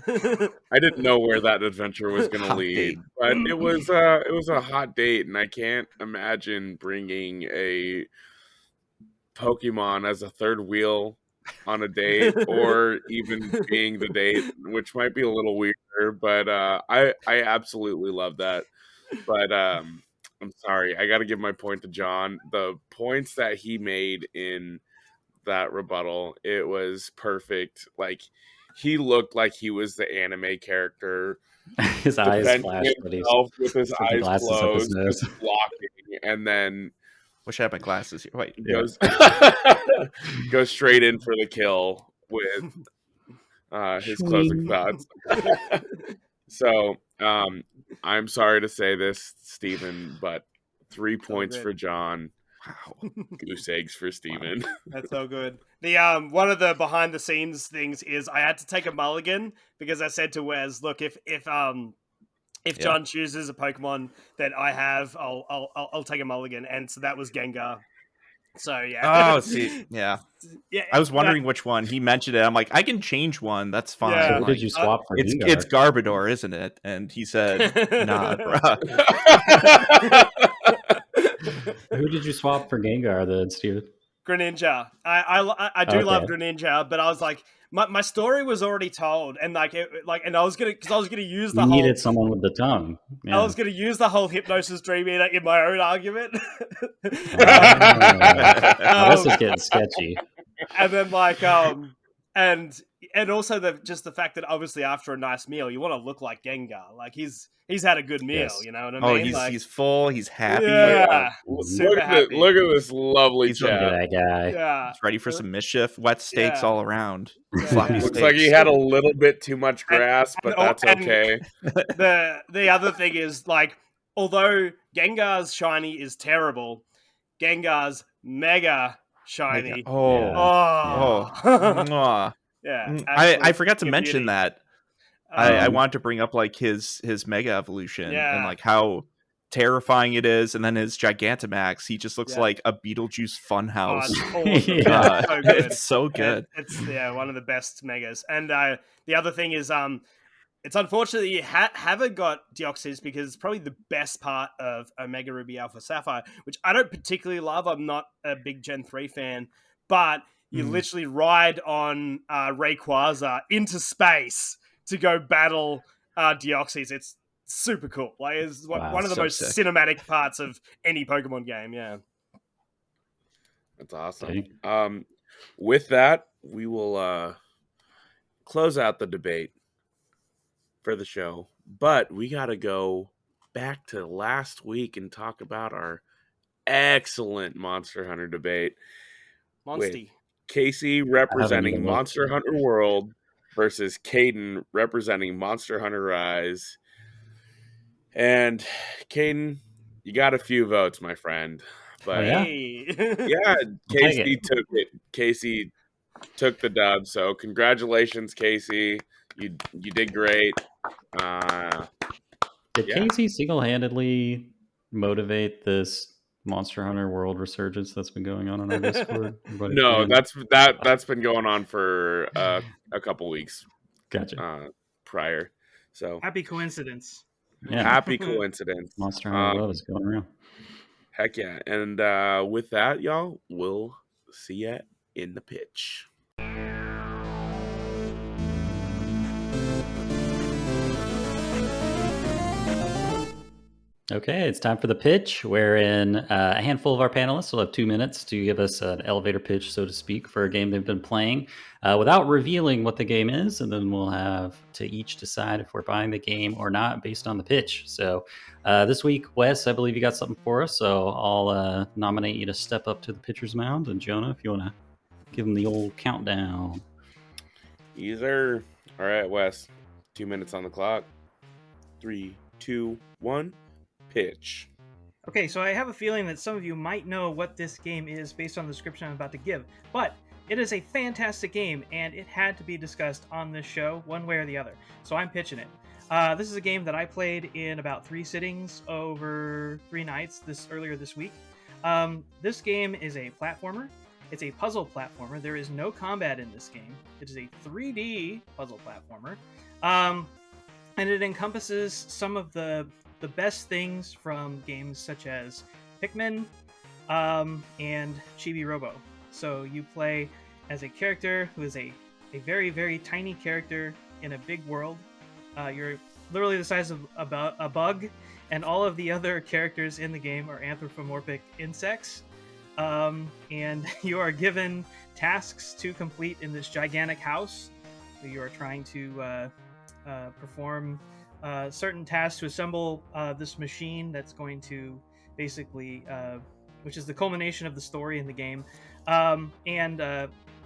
I didn't know where that adventure was going to Hot lead, date. but it was a hot date, and I can't imagine bringing a Pokemon as a third wheel on a date, or even being the date, which might be a little weirder. But I absolutely love that. But I'm sorry, I got to give my point to John. The points that he made in that rebuttal, it was perfect. Like, he looked like he was the anime character. His eyes defending flash, but he's himself with his sticking eyes glasses up his closed, nose. just blocking, and then Wish I had my glasses here. Wait. Yeah. goes straight in for the kill with his closing thoughts. So, I'm sorry to say this, Stephen, but 3 points good. for John. Wow. Goose eggs for Stephen. That's so good. The one of the behind the scenes things is I had to take a mulligan because I said to Wes, look, if John chooses a Pokemon that I have, I'll take a mulligan, and so that was Gengar. So yeah. Oh, see, yeah. Yeah. I was wondering which one. He mentioned it. I'm like, I can change one. That's fine. Yeah. Who Like, did you swap for it's Gengar? Garbodor, isn't it? And he said, nah, bruh. Who did you swap for Gengar then, Steven? Greninja. I do love Okay. Greninja, but I was like, my story was already told, and and I was gonna use the You whole. needed someone with the tongue. Yeah. I was gonna use the whole Hypnosis Dream Eater in my own argument. Now this is getting sketchy. And then and also the fact that obviously after a nice meal you want to look like Gengar, like he's had a good meal. Yes. You know what I Oh, mean? he's full. He's happy. Yeah, Look super at happy. look at this lovely He's Look at chat. that guy. Yeah, He's ready for some mischief. Wet steaks Yeah. all around. Yeah. Sloppy Looks Looks like he steaks. had a little bit too much grass, but that's and- okay. the other thing is, like, although Gengar's shiny is terrible, Gengar's mega shiny. Oh. Oh, Mwah. yeah. I absolute forgot to mention beauty. that. I Um, wanted to bring up like his mega evolution Yeah. and like how terrifying it is, and then his Gigantamax, he just looks Yeah. like a Beetlejuice oh, funhouse. it's awesome. Yeah. It's so good. It's so good. It's one of the best megas. And the other thing is, it's unfortunate that you haven't got Deoxys, because it's probably the best part of Omega Ruby Alpha Sapphire, which I don't particularly love. I'm not a big Gen 3 fan, but you literally ride on Rayquaza into space to go battle Deoxys. It's super cool. Like, it's Wow, one of the so most sick. cinematic parts of any Pokemon game. Yeah. That's awesome. Okay. With that, we will close out the debate for the show, but we got to go back to last week and talk about our excellent Monster Hunter debate. Monsty. Casey representing Monster Hunter World versus Caden representing Monster Hunter Rise. And Caden, you got a few votes, my friend. But yeah? Hey. yeah, Casey take it. took it. Casey took the dub. So congratulations, Casey. You did great. Did Yeah. Casey single-handedly motivate this Monster Hunter World resurgence that's been going on our Discord? Everybody No, fan? that's been going on for a couple weeks Gotcha. prior. So Happy coincidence. Yeah. happy coincidence. Monster Hunter love is going around. Heck yeah. And with that, y'all, we'll see ya in the pitch. Okay, it's time for the pitch, wherein a handful of our panelists will have 2 minutes to give us an elevator pitch, so to speak, for a game they've been playing without revealing what the game is. And then we'll have to each decide if we're buying the game or not based on the pitch. So this week, Wes, I believe you got something for us. So I'll nominate you to step up to the pitcher's mound. And Jonah, if you want to give him the old countdown. Either. All right, Wes. 2 minutes on the clock. 3, 2, 1. Pitch. Okay, so I have a feeling that some of you might know what this game is based on the description I'm about to give, but it is a fantastic game, and it had to be discussed on this show one way or the other, so I'm pitching it. This is a game that I played in about 3 sittings over 3 nights earlier this week. This game is a platformer. It's a puzzle platformer. There is no combat in this game. It is a 3D puzzle platformer, and it encompasses some of the best things from games such as Pikmin and Chibi Robo. So you play as a character who is a very, very tiny character in a big world. You're literally the size of about a bug, and all of the other characters in the game are anthropomorphic insects. And you are given tasks to complete in this gigantic house. You are trying to perform certain tasks to assemble this machine that's going to basically, which is the culmination of the story in the game. And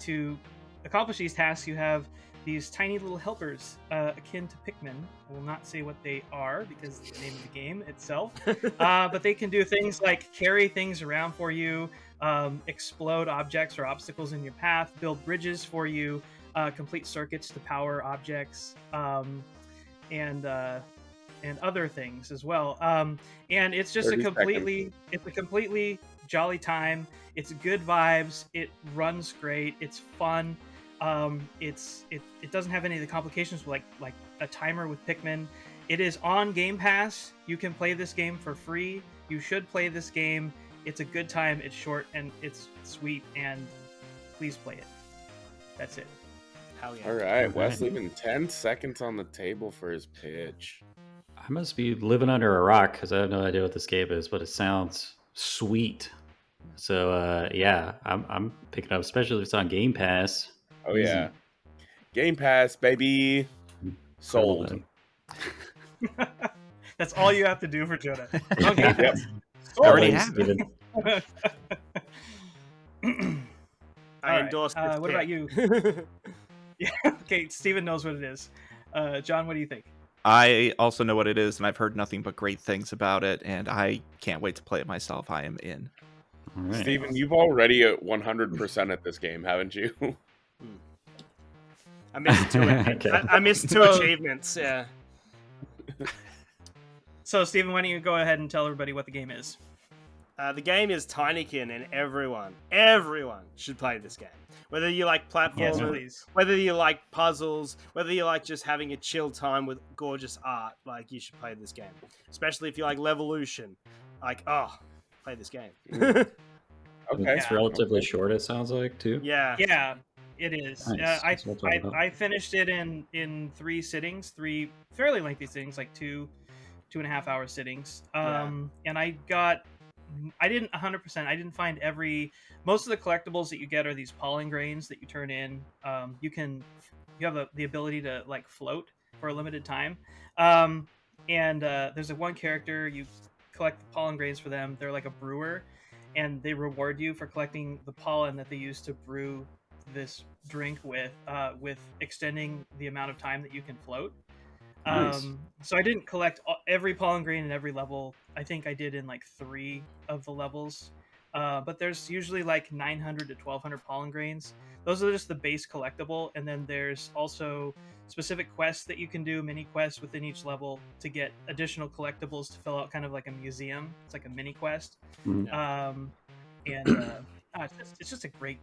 to accomplish these tasks, you have these tiny little helpers akin to Pikmin. I will not say what they are because it's the name of the game itself. But they can do things like carry things around for you, explode objects or obstacles in your path, build bridges for you, complete circuits to power objects, and other things as well. And it's just a 30 completely jolly time. It's good vibes. It runs great. It's fun. It doesn't have any of the complications like a timer with Pikmin. It is on Game Pass. You can play this game for free. You should play this game. It's a good time. It's short and it's sweet. And please play it. That's it. Hell yeah. All right, Wes leaving 10 seconds on the table for his pitch. I must be living under a rock because I have no idea what this game is, but it sounds sweet. So yeah, I'm picking up, especially if it's on Game Pass. Oh Easy. yeah, Game Pass, baby. Sold. That's all you have to do for Jonah. Yeah. On Game Pass. I already Thanks, have it. Steven. I endorse this what pick. about you? Yeah, okay, Steven knows what it is. John, what do you think? I also know what it is, and I've heard nothing but great things about it, and I can't wait to play it myself. I am in. All right. Steven, you've already at 100% at this game, haven't you? I missed two. Okay. I missed two achievements. Yeah. So, Steven, why don't you go ahead and tell everybody what the game is? The game is Tinykin, and everyone should play this game. Whether you like platforms, Yes, please. whether you like puzzles, whether you like just having a chill time with gorgeous art, like you should play this game. Especially if you like Levolution, like play this game. Okay. It's relatively short, it sounds like, too. Yeah. Yeah, it is. Nice. That's what I'm talking about. I finished it in 3 sittings, 3 fairly lengthy sittings, like 2.5 hour sittings. And I didn't 100%. I didn't find most of the collectibles that you get are these pollen grains that you turn in. You have the ability to like float for a limited time. And there's one character, you collect the pollen grains for them. They're like a brewer, and they reward you for collecting the pollen that they use to brew this drink with extending the amount of time that you can float. Nice. So I didn't collect every pollen grain in every level. I think I did in like 3 of the levels. But there's usually like 900 to 1200 pollen grains. Those are just the base collectible. And then there's also specific quests that you can do, mini quests within each level to get additional collectibles to fill out kind of like a museum. It's like a mini quest. Mhm. It's just a great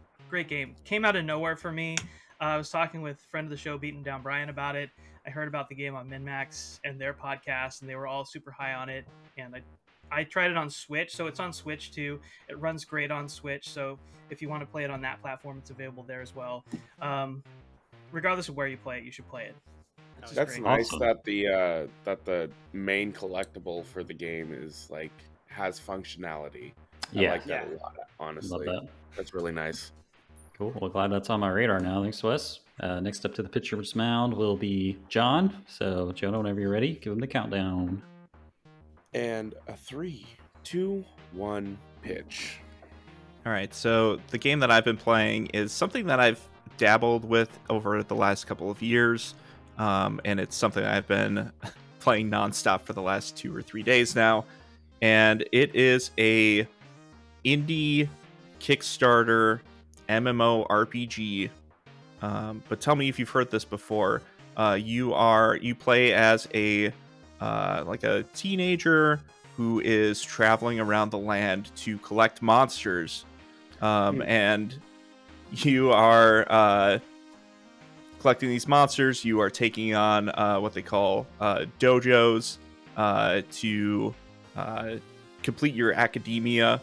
game. Came out of nowhere for me. I was talking with friend of the show, Beaten Down Brian, about it. I heard about the game on MinMax and their podcast, and they were all super high on it. And I tried it on Switch, so it's on Switch too. It runs great on Switch, so if you want to play it on that platform, it's available there as well. Regardless of where you play it, you should play it. It's just That's great. nice Awesome. that the main collectible for the game is like has functionality. I Yeah. like that a lot, honestly. Love that. That's really nice. Cool. Well, glad that's on my radar now. Thanks, Wes. Next up to the pitcher's mound will be John. So, Jonah, whenever you're ready, give him the countdown. And a 3, 2, 1 pitch. All right, so the game that I've been playing is something that I've dabbled with over the last couple of years, and it's something I've been playing nonstop for the last 2 or 3 days now, and it is a indie Kickstarter MMO RPG. But tell me if you've heard this before. You play as a teenager who is traveling around the land to collect monsters, and you are collecting these monsters. You are taking on what they call dojos to complete your academia,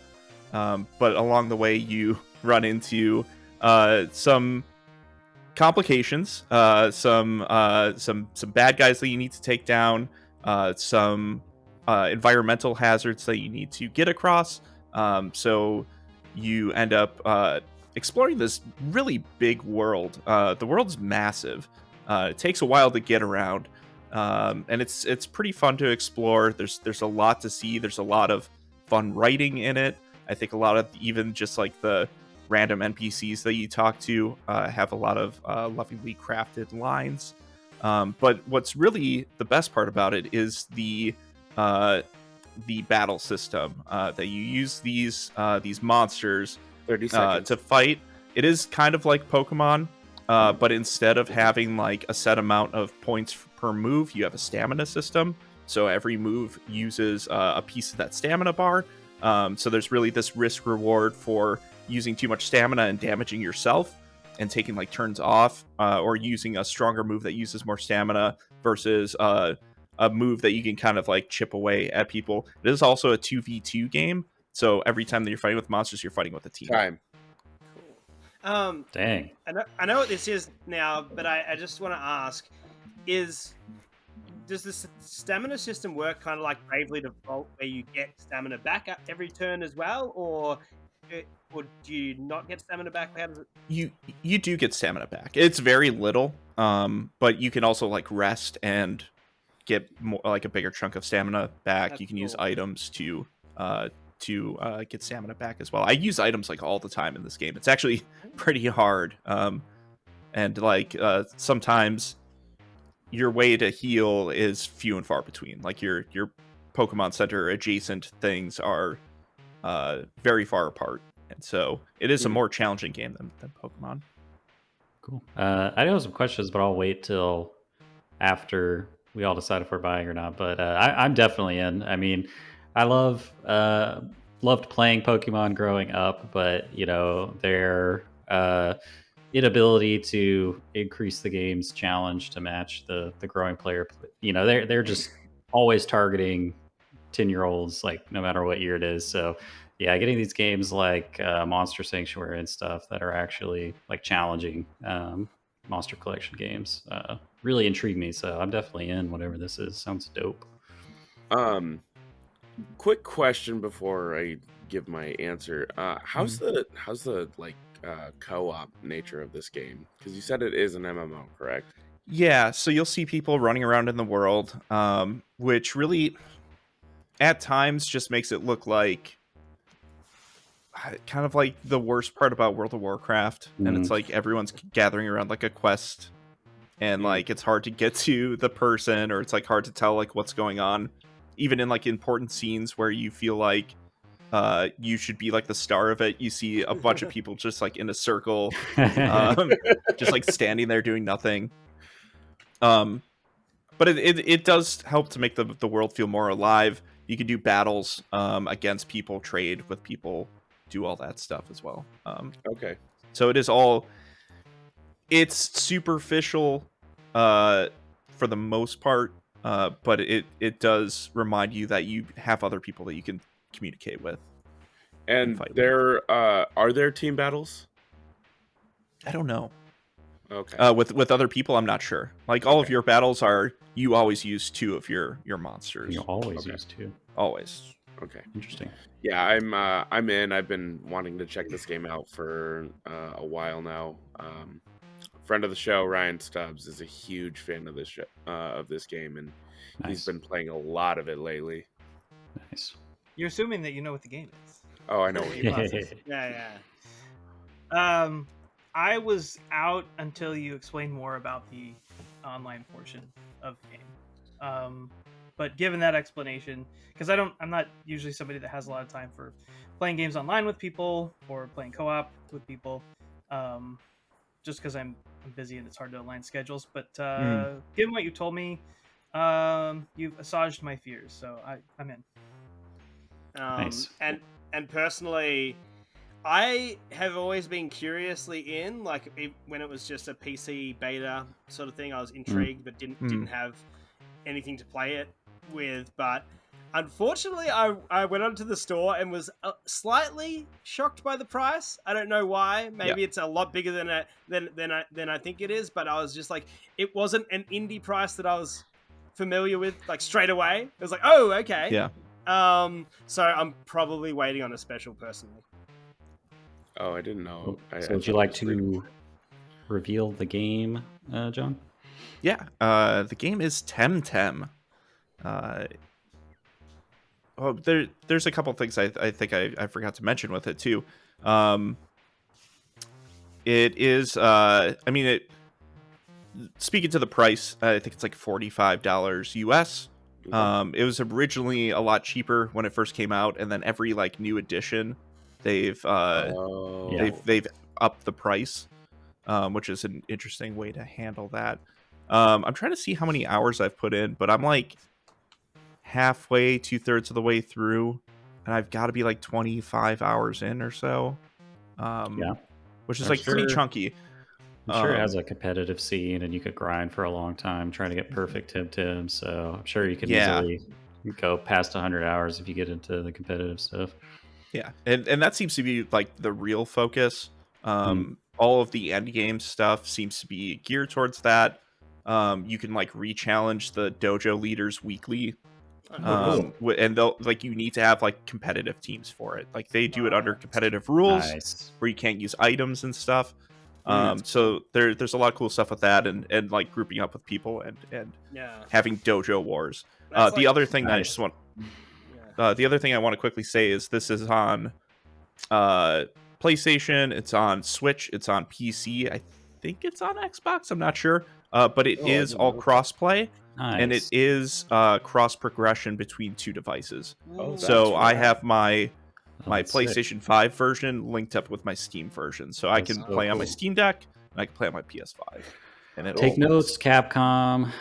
but along the way you run into some complications, some bad guys that you need to take down, some environmental hazards that you need to get across. So you end up exploring this really big world. The world's massive, It takes a while to get around, and it's pretty fun to explore. There's a lot to see. There's a lot of fun writing in it. I think a lot of even just like the random NPCs that you talk to have a lot of lovingly crafted lines. But what's really the best part about it is the battle system that you use these monsters 30 seconds. to fight. It is kind of like Pokemon, but instead of having like a set amount of points per move, you have a stamina system. So every move uses a piece of that stamina bar. So there's really this risk reward for using too much stamina and damaging yourself and taking like turns off, or using a stronger move that uses more stamina versus a move that you can kind of like chip away at people. It is also a 2v2 game. So every time that you're fighting with monsters, you're fighting with a team. Time. Dang. I know what this is now, but I just want to ask: does the stamina system work kind of like Bravely Default, where you get stamina back every turn as well, or do you not get stamina back? How does it... You do get stamina back. It's very little, but you can also like rest and get more, like a bigger chunk of stamina back. That's you can use cool. items to get stamina back as well. I use items like all the time in this game. It's actually pretty hard, and like sometimes your way to heal is few and far between. Like your Pokemon Center adjacent things are very far apart, and so it is a more challenging game than Pokemon. Cool. I do have some questions, but I'll wait till after we all decide if we're buying or not. But I'm definitely in. I mean, I loved playing Pokemon growing up, but their inability to increase the game's challenge to match the growing player. They're just always targeting 10-year-olds, like no matter what year it is. So yeah, getting these games like Monster Sanctuary and stuff that are actually like challenging monster collection games really intrigue me. So I'm definitely in whatever this is. Sounds dope. Quick question before I give my answer. How's the like co-op nature of this game? Because you said it is an MMO, correct? Yeah, so you'll see people running around in the world, which really at times just makes it look like kind of like the worst part about World of Warcraft. And it's like everyone's gathering around like a quest, and like it's hard to get to the person, or it's like hard to tell like what's going on, even in like important scenes where you feel like you should be like the star of it. You see a bunch of people just like in a circle, just like standing there doing nothing. But it does help to make the world feel more alive. You can do battles against people, trade with people, do all that stuff as well. Okay. So it's superficial for the most part, but it does remind you that you have other people that you can communicate with. And are there team battles? I don't know. Okay. With other people, I'm not sure. Like all of your battles you always use 2 of your monsters. You always use 2. Always. Okay. Interesting. Yeah, I'm in. I've been wanting to check this game out for a while now. Friend of the show, Ryan Stubbs, is a huge fan of this game, and he's been playing a lot of it lately. Nice. You're assuming that you know what the game is. Oh, I know what you mean. Yeah. I was out until you explained more about the online portion of the game. But given that explanation, because I'm not usually somebody that has a lot of time for playing games online with people or playing co-op with people, just because I'm busy and it's hard to align schedules. But given what you told me, you've assuaged my fears, so I'm in. Nice. And personally, I have always been curiously in, like when it was just a PC beta sort of thing. I was intrigued, but didn't have anything to play it with. But unfortunately, I went onto the store and was slightly shocked by the price. I don't know why. Maybe it's a lot bigger than I think it is. But I was just like, it wasn't an indie price that I was familiar with. Like straight away, it was like, oh, okay. Yeah. So I'm probably waiting on a special personally. Oh, I didn't know. So would you like to reveal the game, John? Yeah, the game is Temtem. There's a couple things I think I forgot to mention with it too. It is, speaking to the price, I think it's like $45 US. It was originally a lot cheaper when it first came out, and then every like new edition, they've Yeah. they've upped the price, which is an interesting way to handle that. I'm trying to see how many hours I've put in, but I'm like halfway, 2/3 of the way through, and I've got to be like 25 hours in or so, Yeah. which is I'm like pretty sure. chunky. I'm sure it has a competitive scene, and you could grind for a long time trying to get perfect Tim. So I'm sure you could Yeah. easily go past 100 hours if you get into the competitive stuff. Yeah, and that seems to be like the real focus. Mm. All of the end game stuff seems to be geared towards that. You can like re-challenge the dojo leaders weekly, Oh, cool. and they'll like you need to have like competitive teams for it. Like they do it under competitive rules Nice. where you can't use items and stuff. That's So there's a lot of cool stuff with that, and like grouping up with people and Yeah. having dojo wars. That's The like- other thing that I Nice. just want Yeah. the other thing I want to quickly say is this is on PlayStation, it's on Switch, it's on PC. I think it's on Xbox. I'm not sure, but it Oh, I is didn't all know that. crossplay, and it Nice. is cross progression between two devices. Oh, that's So I rad. have my Oh, that's sick. PlayStation 5 version linked up with my Steam version, so I That's can so play on my cool. Steam Deck and I can play on my PS5. And it Take all notes, Capcom.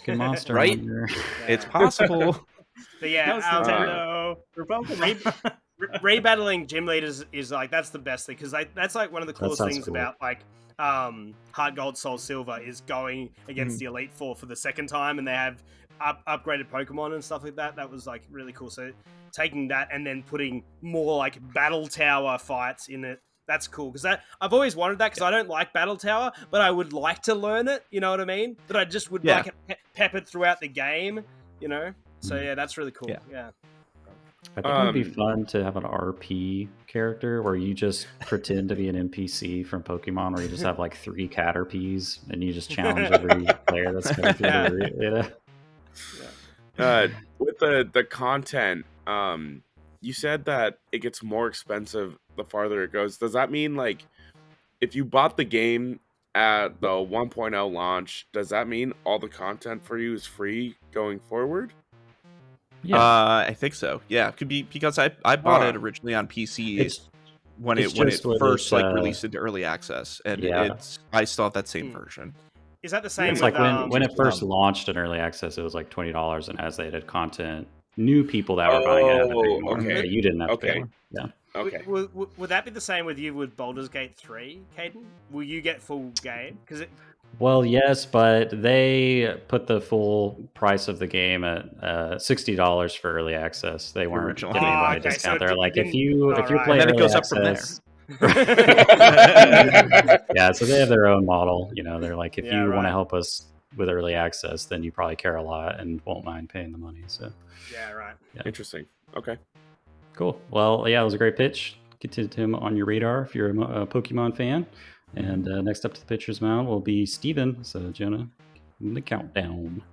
Freaking Monster Right? Hunter. It's Yeah. possible. But yeah, That was Nintendo. For Pokemon. rebattling gym leaders is like that's the best thing because that's like one of the coolest sounds things cool. about like Heart Gold Soul Silver is going against the Elite Four for the second time, and they have upgraded Pokemon and stuff like that. That was like really cool. So taking that and then putting more like battle tower fights in it. That's cool because I've always wanted that because I don't like Battle Tower, but I would like to learn it. You know what I mean? But I just would Yeah. like it peppered throughout the game. You know? So yeah, that's really cool. Yeah. Yeah. I think it would be Um, fun to have an RP character where you just pretend to be an NPC from Pokemon, where you just have like 3 Caterpies and you just challenge every player that's coming through Yeah. the route. Yeah. With the content, you said that it gets more expensive the farther it goes. Does that mean like if you bought the game at the 1.0 launch, does that mean all the content for you is free going forward? Yeah. I think so. Yeah, it could be because I bought it originally on PC It's when it's it just with first its, like released into early access, and yeah. I still have that same Hmm. version. Is that the same It's with like when it first Um, launched in early access, it was like $20, and as they added content, new people that were buying it had to pay Oh, more. okay. But you didn't have to pay Okay. more. Yeah. Okay. would that be the same with you with Baldur's Gate 3, Caden? Will you get full game? Because Well, yes, but they put the full price of the game at $60 for early access. They weren't originally. giving anybody a okay, discount. so They're it like, if didn't- you alright. play And then it early goes up from there. access, yeah. So they have their own model. You know, they're like, if Yeah, you want to right. help us with early access, then you probably care a lot and won't mind paying the money. So Yeah, right. Interesting. Okay. cool. Well, yeah, it was a great pitch. Get to him on your radar if you're a Pokemon fan. And next up to the pitcher's mound will be Steven. So Jonah, give him the countdown.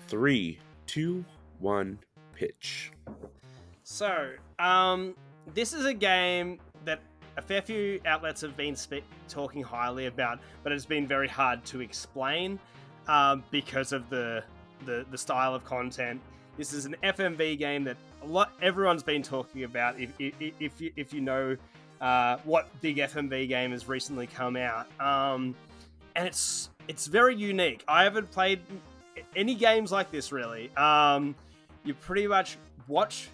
3, 2, 1, pitch. So, this is a game that a fair few outlets have been talking highly about, but it's been very hard to explain because of the style of content. This is an FMV game that everyone's been talking about. If you know what big FMV game has recently come out, and it's very unique. I haven't played any games like this really. You pretty much watch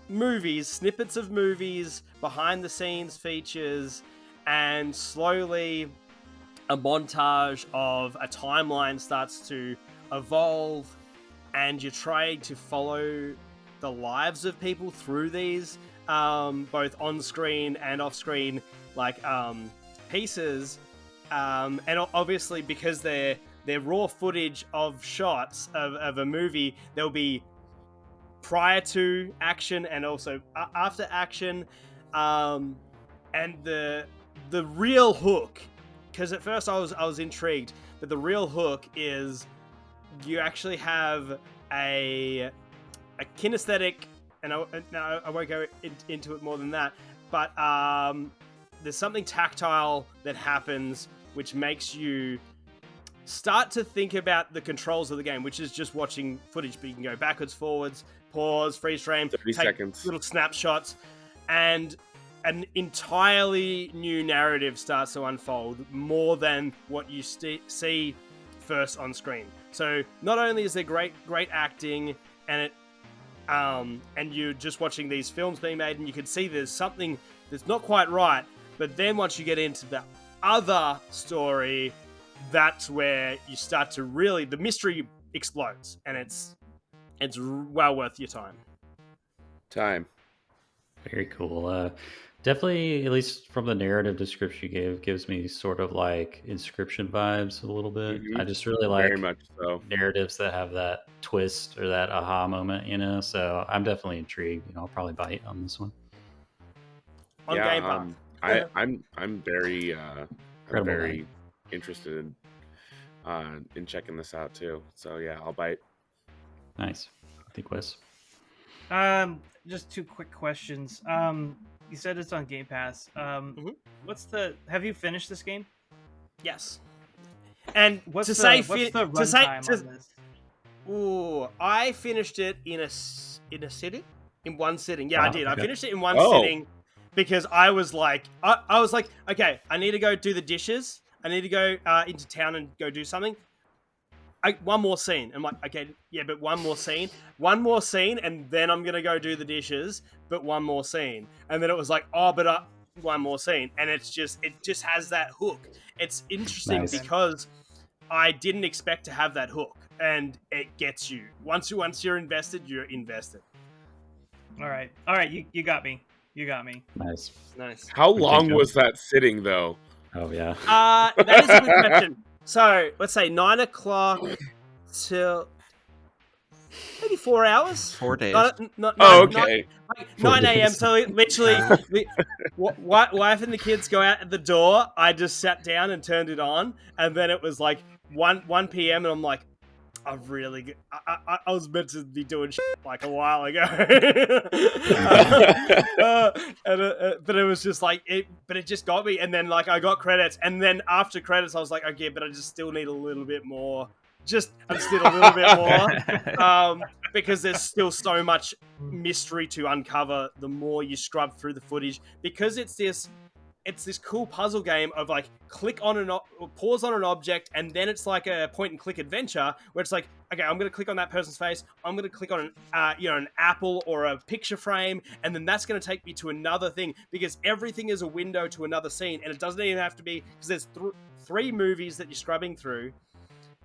movies, snippets of movies, behind the scenes features, and slowly a montage of a timeline starts to evolve, and you're trying to follow the lives of people through these both on screen and off screen pieces, and obviously because they're raw footage of shots of a movie, there'll be prior to action and also after action, and the real hook because at first I was intrigued, but the real hook is you actually have a kinesthetic, and I won't go into it more than that, but there's something tactile that happens which makes you start to think about the controls of the game, which is just watching footage, but you can go backwards, forwards, pause, freeze frame, 30 seconds. little snapshots, and an entirely new narrative starts to unfold more than what you see first on screen. So not only is there great acting, and it and you're just watching these films being made, and you can see there's something that's not quite right, but then once you get into the other story, that's where you start to really, the mystery explodes, and it's well worth your time. Very cool. Definitely, at least from the narrative description you gave, gives me sort of like Inscription vibes a little bit. Mhm. I just really Very like much so. narratives that have that twist or that aha moment, you know. So I'm definitely intrigued. I'll probably bite on this one. On Game Pass. I'm very Incredible very interested in checking this out too. So yeah, I'll bite. Nice. I think Wes. Just two quick questions. You said it's on Game Pass. Have you finished this game? Yes. And what's the runtime on this? Ooh, I finished it in a sitting, in one sitting. Yeah, I did. Okay. I finished it in one sitting because I was like, okay, I need to go do the dishes. I need to go into town and go do something. One more scene. I'm like, okay, yeah, but one more scene, and then I'm gonna go do the dishes, but one more scene, and then it was like, one more scene, and it just has that hook. It's interesting because I didn't expect to have that hook, and it gets you. Once you're invested, you're invested. All right, you got me. Nice. How long was that sitting though? Oh yeah. That is a good question. So let's say 9 o'clock till maybe 4 hours. 4 days. Okay. 9 a.m. So literally, wife and the kids go out at the door. I just sat down and turned it on, and then it was like 1 p.m. and I'm like, I was meant to be doing shit like a while ago. But it was just like but it just got me, and then like I got credits, and then after credits I was like, okay, but I just still need a little bit more. Because there's still so much mystery to uncover the more you scrub through the footage, because it's this cool puzzle game of like pause on an object, and then it's like a point and click adventure where it's like, okay, I'm going to click on that person's face, I'm going to click on an apple or a picture frame, and then that's going to take me to another thing, because everything is a window to another scene, and it doesn't even have to be, because there's three movies that you're scrubbing through,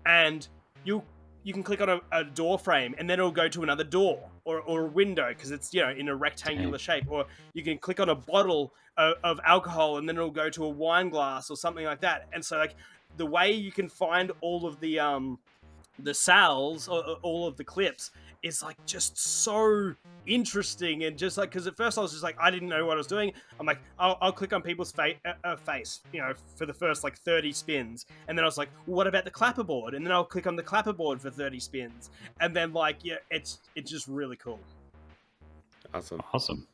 and you can click on a door frame, and then it'll go to another door or a window, because it's in a rectangular shape, or you can click on a bottle of alcohol, and then it'll go to a wine glass or something like that. And so like the way you can find all of the cells, or all of the clips, is like just so interesting. And just like, because at first I was just like, I didn't know what I was doing. I'm like, I'll click on people's face, for the first like 30 spins, and then I was like, well, what about the clapperboard? And then I'll click on the clapperboard for 30 spins, and then like, yeah, it's just really cool. Awesome.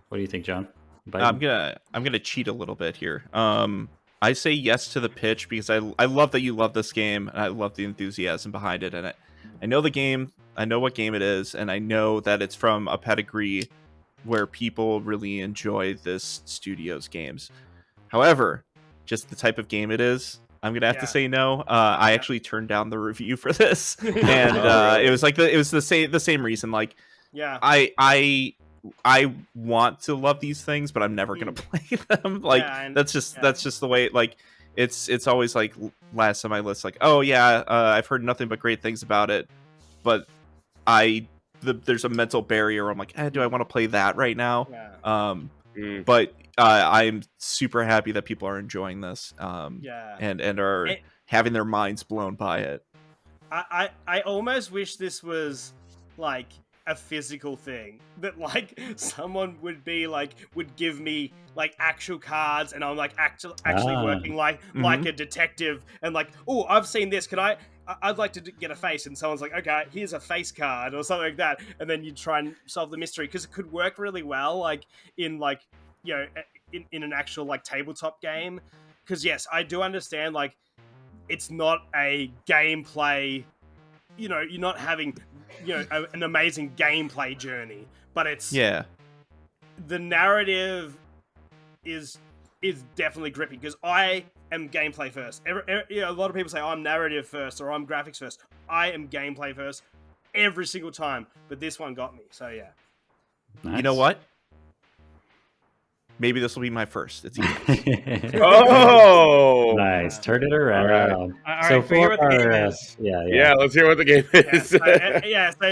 What do you think, John? I'm gonna cheat a little bit here. I say yes to the pitch because I love that you love this game, and I love the enthusiasm behind it. And I know the game, I know what game it is, and I know that it's from a pedigree where people really enjoy this studio's games. However, just the type of game it is, I'm gonna have to say no. I actually turned down the review for this, and really? it was like the same reason. Like, yeah, I want to love these things, but I'm never gonna play them. Like, that's just the way. Like, it's always like last on my list. Like, oh yeah, I've heard nothing but great things about it, but there's a mental barrier. I'm like, do I want to play that right now? But I'm super happy that people are enjoying this. And are having their minds blown by it. I almost wish this was like a physical thing that like someone would give me like actual cards, and I'm like actually working like a detective, and like, oh, I've seen this. I'd like to get a face, and someone's like, okay, here's a face card or something like that, and then you try and solve the mystery, because it could work really well like in like, you know, in an actual like tabletop game. Because yes, I do understand like it's not a gameplay, you know, you're not having, you know, an amazing gameplay journey, but it's the narrative is definitely gripping, because I am gameplay first. You know, a lot of people say, oh, I'm narrative first or I'm graphics first. I am gameplay first every single time, but this one got me. So yeah. Nice. You know what? Maybe this will be my first. It's easy. Oh, Nice. Turn it around. All right, So so hear what the game our, is. yeah. Let's hear what the game is. So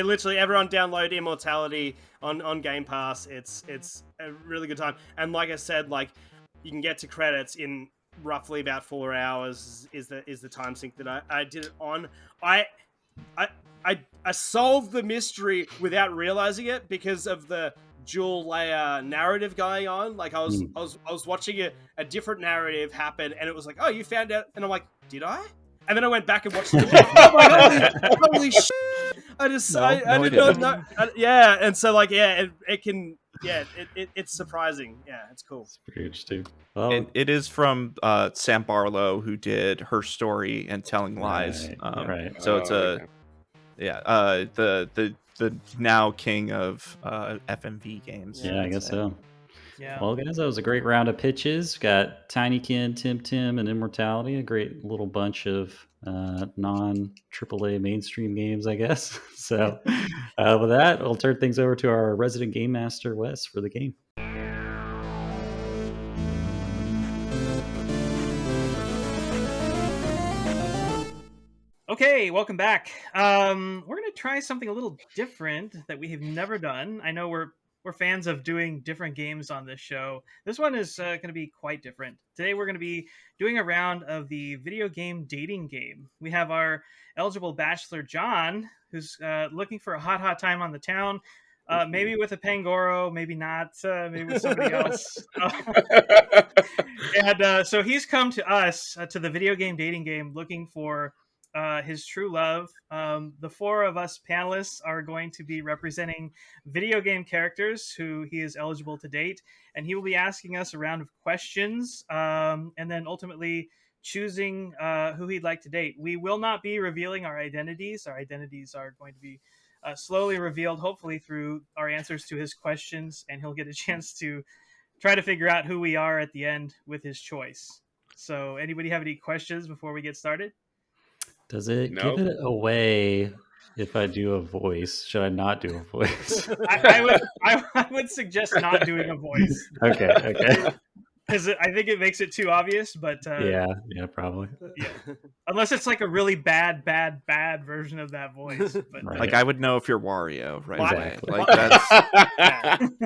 literally everyone download Immortality on Game Pass. It's a really good time. And like I said, like you can get to credits in roughly about 4 hours is the time sync that I did it on. I solved the mystery without realizing it because of the dual layer narrative going on. Like I was watching a different narrative happen, and it was like, oh, you found out, and I'm like, did I? And then I went back and watched it. I'm like, holy shit! I did not know. Yeah, and so like, yeah, it can, yeah, it's surprising. Yeah, it's cool. It's pretty interesting. Well, It is from Sam Barlow, who did Her Story and Telling Lies. Right. So it's the now king of FMV games. Yeah, I guess so. Yeah. Well, guys, that was a great round of pitches. Got Tinykin, Tim, and Immortality. A great little bunch of non-AAA mainstream games, I guess. So with that, I'll turn things over to our resident game master, Wes, for the game. Okay, welcome back. We're gonna try something a little different that we have never done. I know we're fans of doing different games on this show. This one is going to be quite different. Today we're going to be doing a round of the video game dating game. We have our eligible bachelor, John, who's looking for a hot time on the town. Maybe with a Pangoro, maybe not, maybe with somebody else. And so he's come to us, to the video game dating game, looking for his true love. The four of us panelists are going to be representing video game characters who he is eligible to date, and he will be asking us a round of questions, and then ultimately choosing who he'd like to date. We will not be revealing our identities. Our identities are going to be slowly revealed, hopefully through our answers to his questions, and he'll get a chance to try to figure out who we are at the end with his choice. So anybody have any questions before we get started? Does it give it away if I do a voice? Should I not do a voice? I would suggest not doing a voice. Okay. Because I think it makes it too obvious, but yeah, probably. Yeah. Unless it's like a really bad version of that voice. But, Right. Like I would know if you're Wario right Exactly. away. Like that's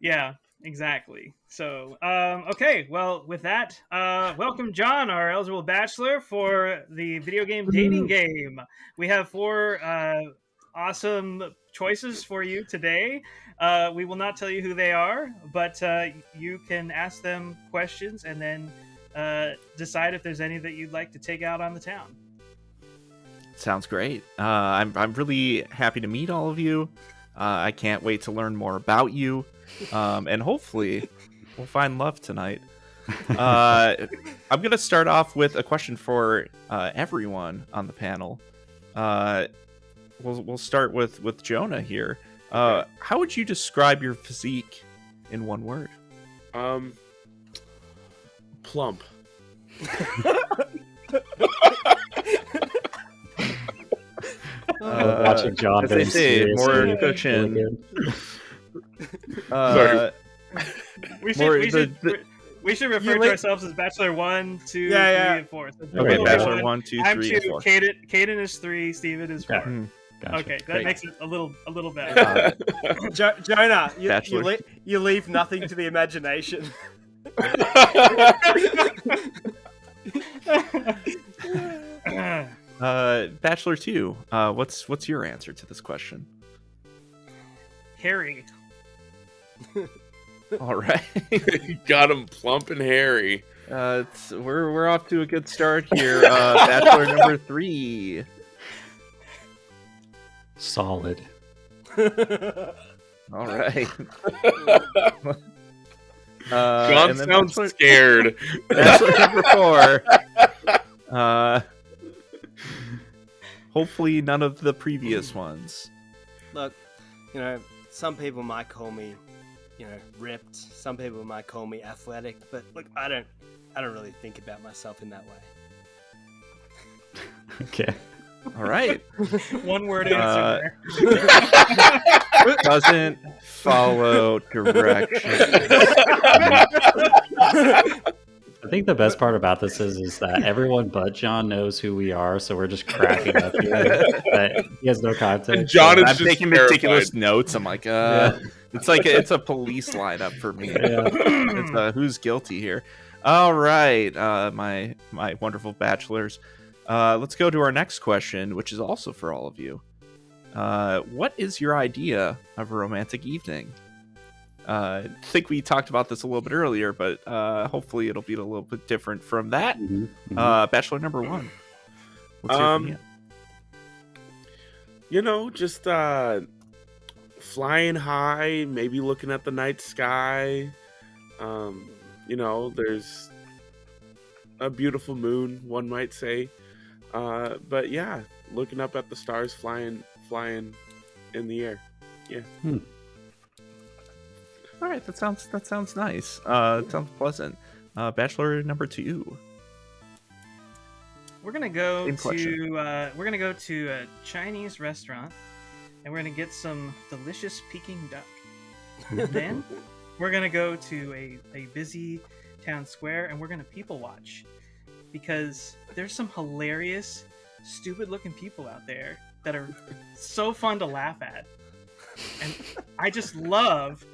yeah, exactly. So, okay, well, with that, welcome, John, our eligible bachelor, for the video game dating game. We have 4 awesome choices for you today. We will not tell you who they are, but you can ask them questions and then decide if there's any that you'd like to take out on the town. sounds great. I'm really happy to meet all of you. I can't wait to learn more about you, and hopefully we'll find love tonight. I'm gonna start off with a question for everyone on the panel. We'll start with Jonah here. How would you describe your physique in one word? Plump. Watching John, as they say, more cushion. We should refer to ourselves as Bachelor 1, 2, 3, and 4. So Okay, Bachelor 1, 2, 3, I'm 2. and 4. Caden is 3. Steven is 4. Gotcha. Okay, that makes it a little better. Jonah, you leave nothing to the imagination. Bachelor 2, what's your answer to this question? Harry. All right. Got him plump and hairy. We're off to a good start here. Bachelor number 3. Solid. All right. John and then sounds scared. Bachelor number 4. Hopefully none of the previous ones. Look, some people might call me, ripped. Some people might call me athletic. But look, I don't really think about myself in that way. Okay. All right. One word answer there. Doesn't follow directions. I think the best part about this is that everyone but John knows who we are, so we're just cracking up here. That he has no context. And John is I'm just taking terrified. meticulous notes. I'm like, it's like it's a police lineup for me. Yeah. It's who's guilty here. All right, my wonderful bachelors. Let's go to our next question, which is also for all of you. What is your idea of a romantic evening? I think we talked about this a little bit earlier, but hopefully it'll be a little bit different from that. Bachelor number 1. What's your idea? Just flying high, maybe looking at the night sky. There's a beautiful moon, one might say. But yeah, looking up at the stars, flying in the air. Yeah. All right, that sounds nice. It sounds pleasant. Bachelor number 2. We're gonna go Same to a Chinese restaurant, and we're gonna get some delicious Peking duck. Then we're gonna go to a busy town square, and we're gonna people watch, because there's some hilarious, stupid-looking people out there that are so fun to laugh at, and I just love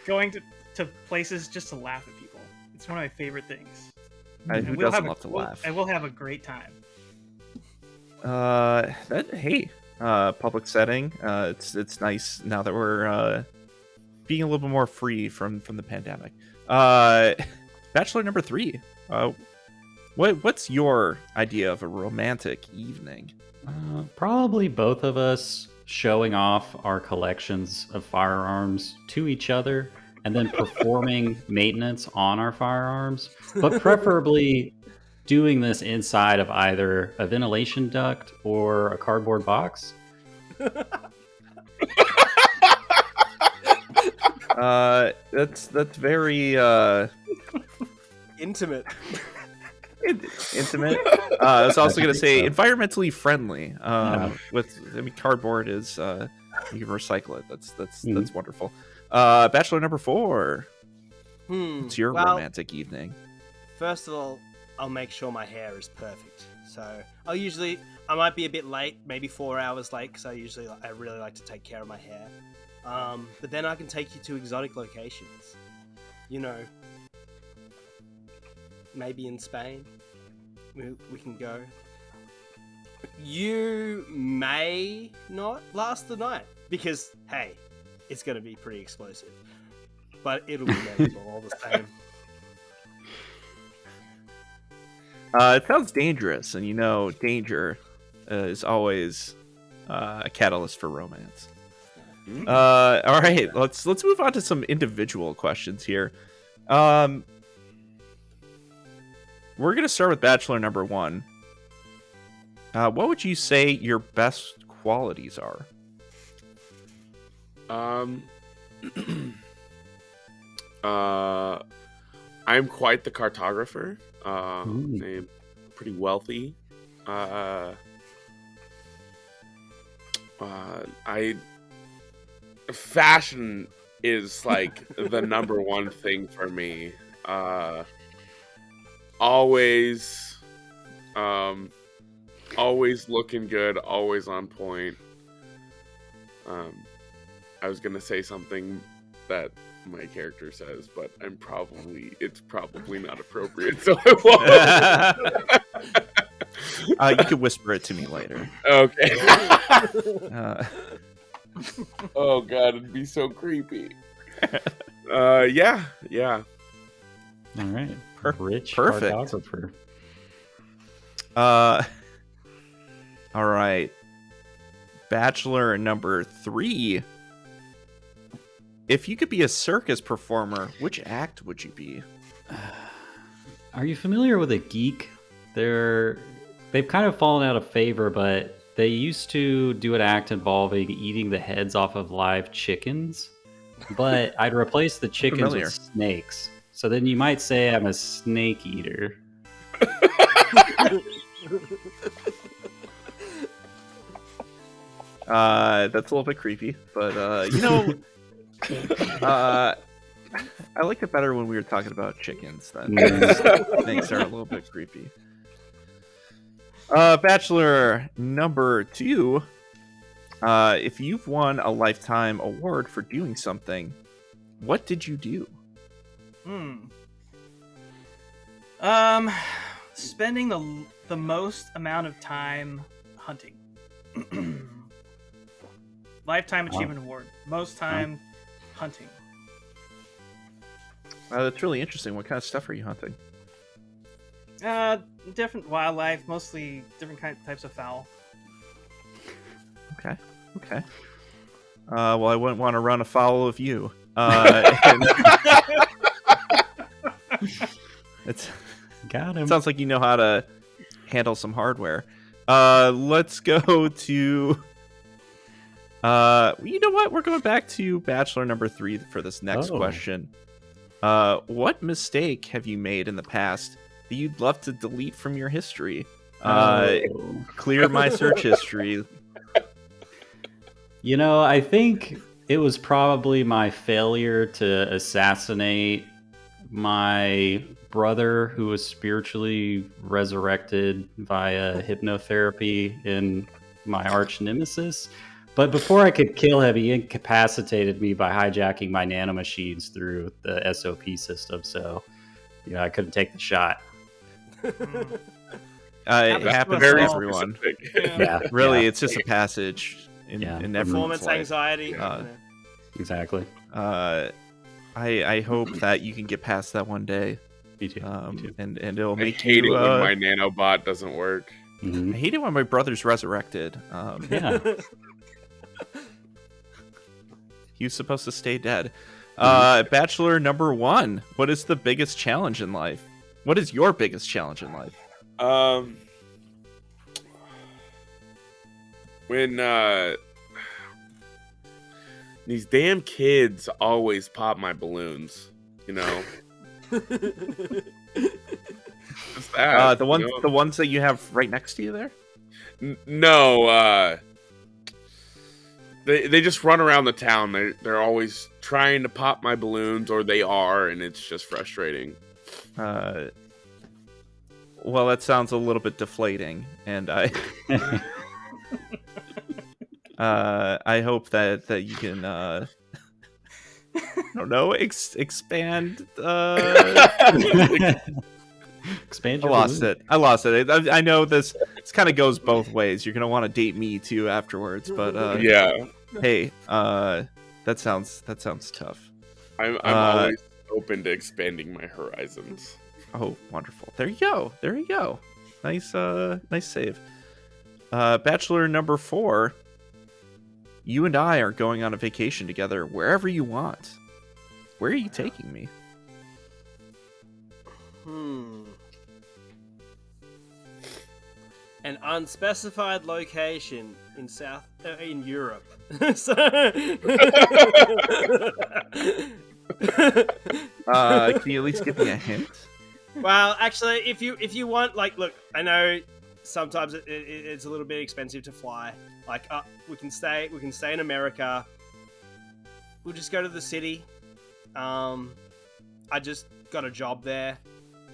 going to places just to laugh at people. It's one of my favorite things. Who doesn't love to laugh? And we'll have a great time. Public setting. It's nice now that we're being a little bit more free from the pandemic. Bachelor number 3. What's your idea of a romantic evening? Probably both of us showing off our collections of firearms to each other and then performing maintenance on our firearms, but preferably doing this inside of either a ventilation duct or a cardboard box. That's very Intimate. intimate. I was also going to say environmentally friendly. Cardboard is you can recycle it. That's wonderful. Bachelor number 4. It's your romantic evening. First of all, I'll make sure my hair is perfect. So I might be a bit late, maybe 4 hours late, because I really like to take care of my hair. But then I can take you to exotic locations. Maybe in Spain, we can go. You may not last the night because, hey, it's going to be pretty explosive. But it'll be memorable all the same. It sounds dangerous, and danger is always a catalyst for romance. All right, let's move on to some individual questions here. We're going to start with Bachelor number 1. What would you say your best qualities are? I'm quite the cartographer. I'm pretty wealthy. Fashion is like the number one thing for me. Always looking good, always on point. I was gonna say something that my character says, but it's probably not appropriate, so I You can whisper it to me later. Okay. Uh, Oh god, it'd be so creepy. Yeah. All right. Rich perfect. cartographer. all right. Bachelor number 3. If you could be a circus performer, which act would you be? Are you familiar with a geek? They've kind of fallen out of favor, but they used to do an act involving eating the heads off of live chickens. But I'd replace the chickens Familiar. with snakes. So then you might say I'm a snake eater. That's a little bit creepy, but I liked it better when we were talking about chickens. Then snakes are a little bit creepy. Bachelor number 2. If you've won a lifetime award for doing something, what did you do? Spending the most amount of time hunting. Lifetime Achievement Award. Most time hunting. That's really interesting. What kind of stuff are you hunting? Different wildlife, mostly different types of fowl. Okay. Well, I wouldn't want to run afoul of you. Got him. Sounds like you know how to handle some hardware. Let's go to. You know what? We're going back to Bachelor number 3 for this next question. What mistake have you made in the past that you'd love to delete from your history? Clear my search history. You know, I think it was probably my failure to assassinate my brother who was spiritually resurrected via hypnotherapy in my arch nemesis. But before I could kill him, he incapacitated me by hijacking my nanomachines through the SOP system. So, I couldn't take the shot. It happens to everyone. Yeah, Really, it's just a passage in everyone's Performance life. anxiety. Exactly. I hope that you can get past that one day. Me too. Me too. And it'll I make hate you. it when my nanobot doesn't work. Mhm. I hate it when my brother's resurrected. Yeah. He was supposed to stay dead. Bachelor number 1. What is the biggest challenge in life? What is your biggest challenge in life? When these damn kids always pop my balloons, Just that, The ones that you have right next to you there? No, they just run around the town. They're always trying to pop my balloons, or they are, and it's just frustrating. Well, that sounds a little bit deflating, and I I hope that you can I don't know, expand. Expand I your lost balloon. it. I know this kind of goes both ways. You're gonna want to date me too afterwards, but Yeah, hey, that sounds tough. I'm always open to expanding my horizons. Oh, wonderful. There you go. Nice save. Bachelor number 4. You and I are going on a vacation together wherever you want. Where are you taking me? An unspecified location in Europe. So... Can you at least give me a hint? Well, actually, if you want, look, I know sometimes it's a little bit expensive to fly. We can stay in America. We'll just go to the city. I just got a job there,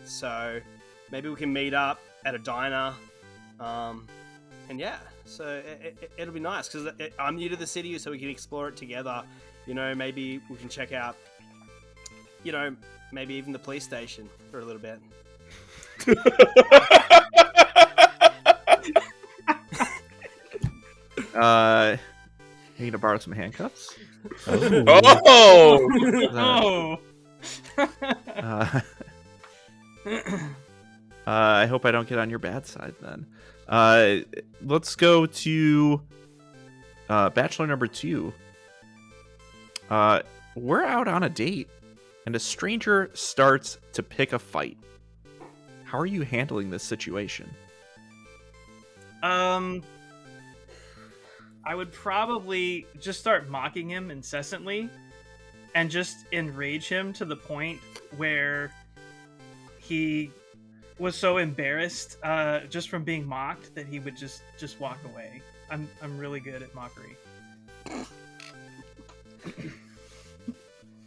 so maybe we can meet up at a diner. And yeah, so it'll be nice because I'm new to the city, so we can explore it together. Maybe we can check out, maybe even the police station for a little bit. borrow some handcuffs? Oh, Oh. Uh, I hope I don't get on your bad side then. Let's go to bachelor number 2. We're out on a date, and a stranger starts to pick a fight. How are you handling this situation? I would probably just start mocking him incessantly and just enrage him to the point where he was so embarrassed just from being mocked that he would just walk away. I'm really good at mockery. Colin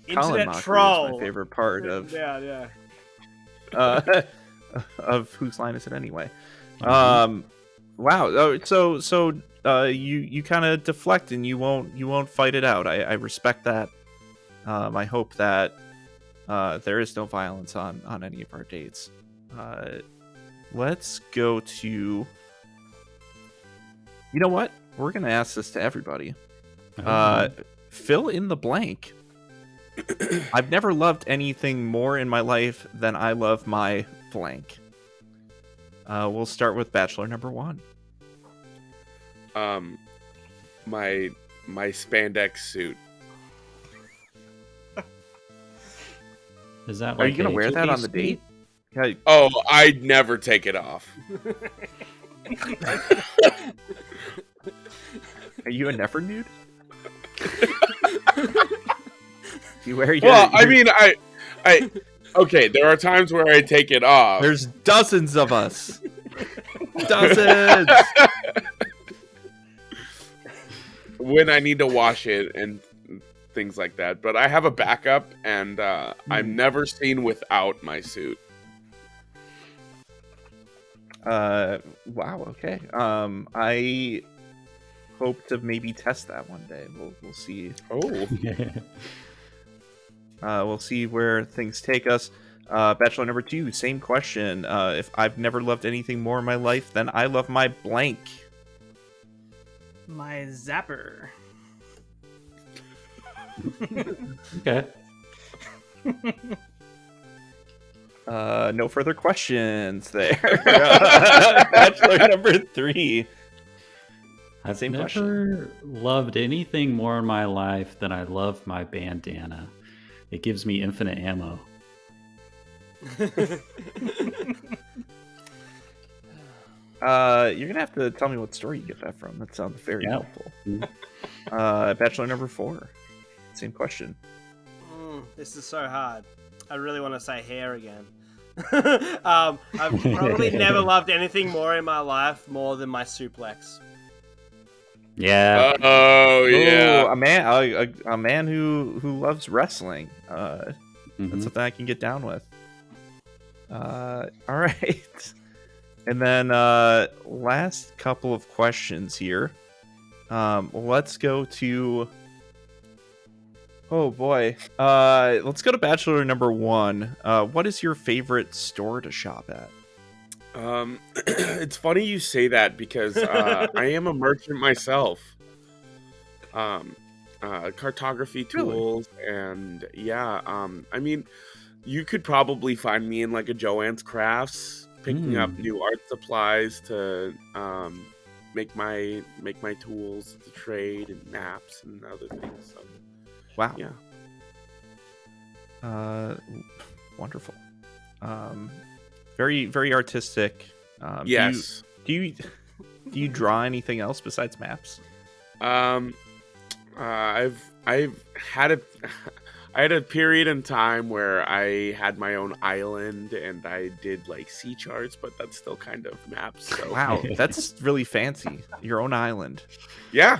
Internet mockery troll. is my favorite part of Yeah. of whose line is it anyway. Mhm. Wow. You kind of deflect and you won't fight it out. I respect that. I hope that there is no violence on any of our dates. Let's go to. You know what? We're gonna ask this to everybody. Fill in the blank. I've never loved anything more in my life than I love my blank. We'll start with bachelor number 1. my spandex suit. Is that Are like you gonna a wear that on the two-piece date? Yeah, Oh, I'd never take it off. are you a never nude? You wear your. Well, I mean, I. Okay, there are times where I take it off. There's dozens of us. Dozens. When I need to wash it and things like that. But I have a backup, and I'm never seen without my suit. Wow. Okay. I hope to maybe test that one day. We'll see. Oh, We'll see where things take us. Bachelor number 2, same question. If I've never loved anything more in my life than I love my blank. My zapper. Okay. No further questions there. Bachelor number 3. I've Same never question. loved anything more in my life than I love my bandana. It gives me infinite ammo. You're gonna have to tell me what story you get that from. That sounds very Yeah. helpful. Bachelor number 4. Same question. This is so hard. I really want to say hair again. I've probably never loved anything more in my life more than my suplex. Yeah. oh yeah. Ooh, a man who loves wrestling. That's something I can get down with. All right. And then last couple of questions here. Let's go to. Oh boy. Let's go to bachelor number 1. What is your favorite store to shop at? It's funny you say that because I am a merchant myself. Cartography Really? tools and yeah. I mean, you could probably find me in like a Joann's Crafts picking up new art supplies to make my tools to trade and maps and other things. So, Wow. yeah. Wonderful. Very, very artistic. Yes. Do you draw anything else besides maps? I've had I had a period in time where I had my own island and I did like sea charts, but that's still kind of maps. So Wow, that's really fancy. Your own island. yeah.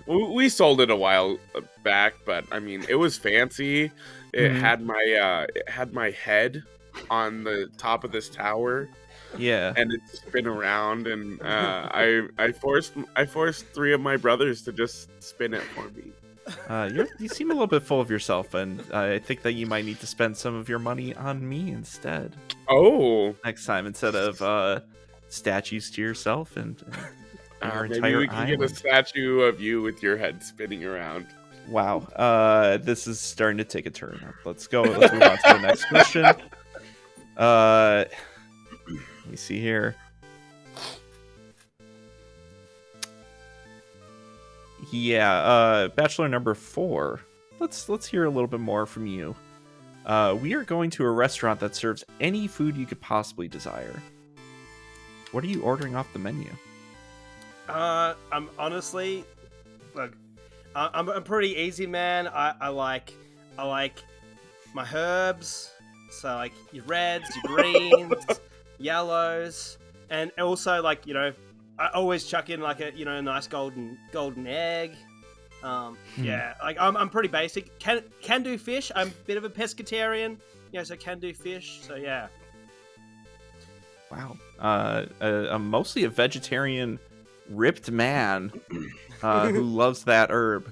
We sold it a while back, but I mean, it was fancy. It had my head on the top of this tower. Yeah. And it spin around, and I forced 3 of my brothers to just spin it for me. You seem a little bit full of yourself, and I think that you might need to spend some of your money on me instead. Oh, Next time, instead of statues to yourself and Your Maybe entire we can get a island. statue of you with your head spinning around. Wow. This is starting to take a turn. Let's go. Let's move on to the next question. Let me see here. Yeah, Bachelor number 4. Let's hear a little bit more from you. We are going to a restaurant that serves any food you could possibly desire. What are you ordering off the menu? I'm honestly, look, I'm a pretty easy man. I like my herbs. So like your reds, your greens, yellows, and also like I always chuck in like a nice golden egg. Yeah, like I'm pretty basic. Can do fish. I'm a bit of a pescatarian, so can do fish. So yeah. Wow. I'm mostly a vegetarian, ripped man who loves that herb.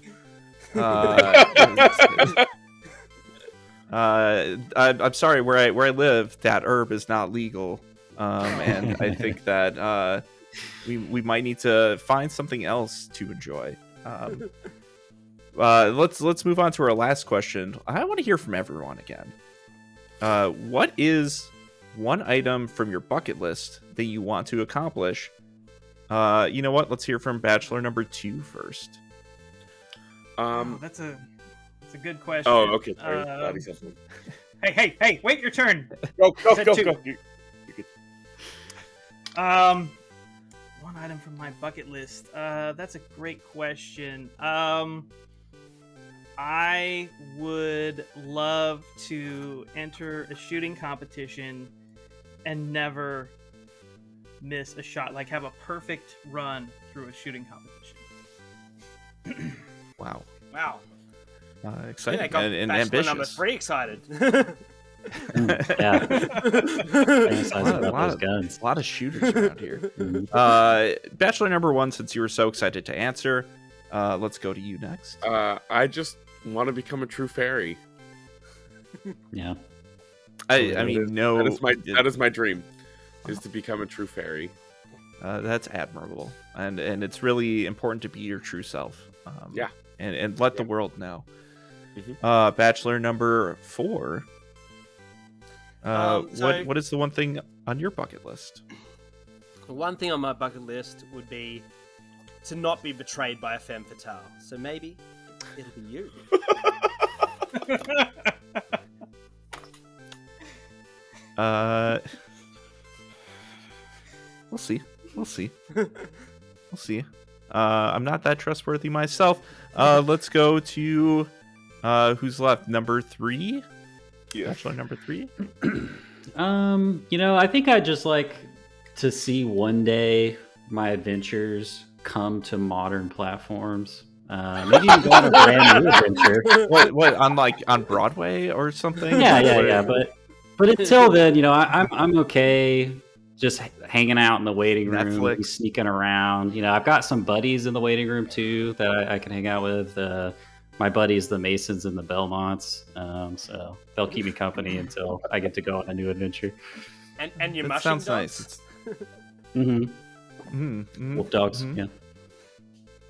I'm sorry, where I live, that herb is not legal, and I think that we might need to find something else to enjoy. Let's move on to our last question. I want to hear from everyone again. What is one item from your bucket list that you want to accomplish? You know what? Let's hear from Bachelor number 2 first. That's a good question. Oh, okay. Sorry. Glad he said something. Hey! Wait your turn. Go. One item from my bucket list. That's a great question. I would love to enter a shooting competition and never miss a shot. Like have a perfect run through a shooting competition. Wow. Yeah, Exciting got and Bachelor ambitious. number 3 excited. Yeah. A lot of shooters around here. Bachelor number 1, since you were so excited to answer, let's go to you next. I just want to become a true fairy. Yeah. I mean, no. That is my dream, is to become a true fairy. That's admirable, and it's really important to be your true self. Yeah. And let the world know. Mm-hmm. Bachelor number 4. So- what is the one thing on your bucket list? One thing on my bucket list would be to not be betrayed by a femme fatale. So maybe it'll be you. We'll see. I'm not that trustworthy myself. Let's go to who's left? Number 3. Yeah. Bachelor number 3. I think I'd just like to see one day my adventures come to modern platforms. Maybe even go on a brand new adventure. What on Broadway or something? Yeah. But until then, I'm okay just hanging out in the waiting room, Netflix. sneaking around. I've got some buddies in the waiting room too that I can hang out with. My buddies, the Masons and the Belmonts, so they'll keep me company until I get to go on a new adventure. And your That mushroom sounds dogs? nice. Wolf dogs, yeah.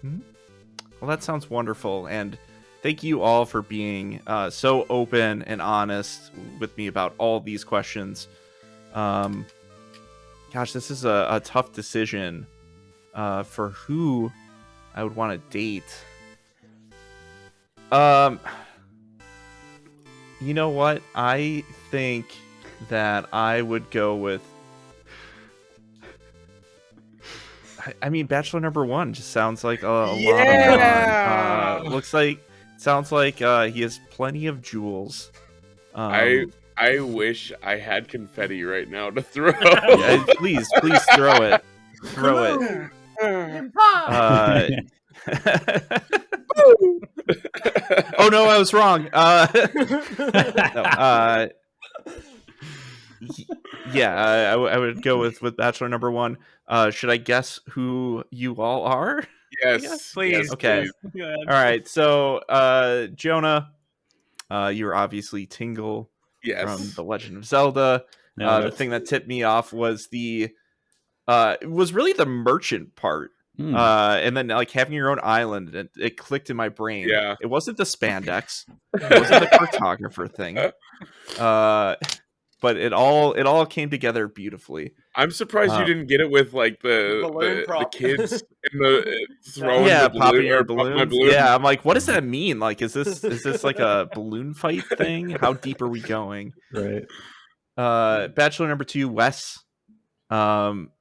Well, that sounds wonderful, and thank you all for being so open and honest with me about all these questions. Gosh, this is a tough decision for who I would want to date. You know what? I think that I would go with. I mean, Bachelor number 1 just sounds like a lot of fun. Sounds like he has plenty of jewels. I wish I had confetti right now to throw. Yeah, please throw it. Throw it. Oh no, I was wrong. I would go with Bachelor number 1. Should I guess who you all are? Yes, Please. yes, Okay. please. All right. So, Jonah, you're obviously Tingle Yes. from The Legend of Zelda. No, The thing that tipped me off was was really the merchant part. And then like having your own island, it clicked in my brain. Yeah. It wasn't the spandex, it wasn't the cartographer thing, but it all came together beautifully. I'm surprised you didn't get it with like the kids in the throwing the balloon, popping your or popping my balloons. balloon. Yeah, I'm like, what does that mean? Like, is this like a balloon fight thing? How deep are we going? Right. Bachelor number 2, Wes. I'm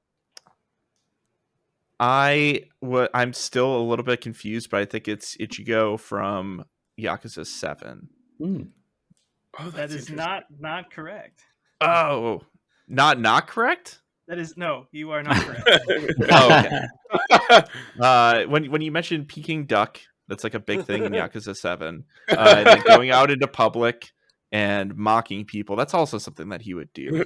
still a little bit confused, but I think it's Ichigo from Yakuza 7. Oh, That is not correct. Oh, not correct? That is no, you are not correct. Oh, okay. When you mentioned Peking duck, that's like a big thing in Yakuza 7. And then going out into public and mocking people, that's also something that he would do.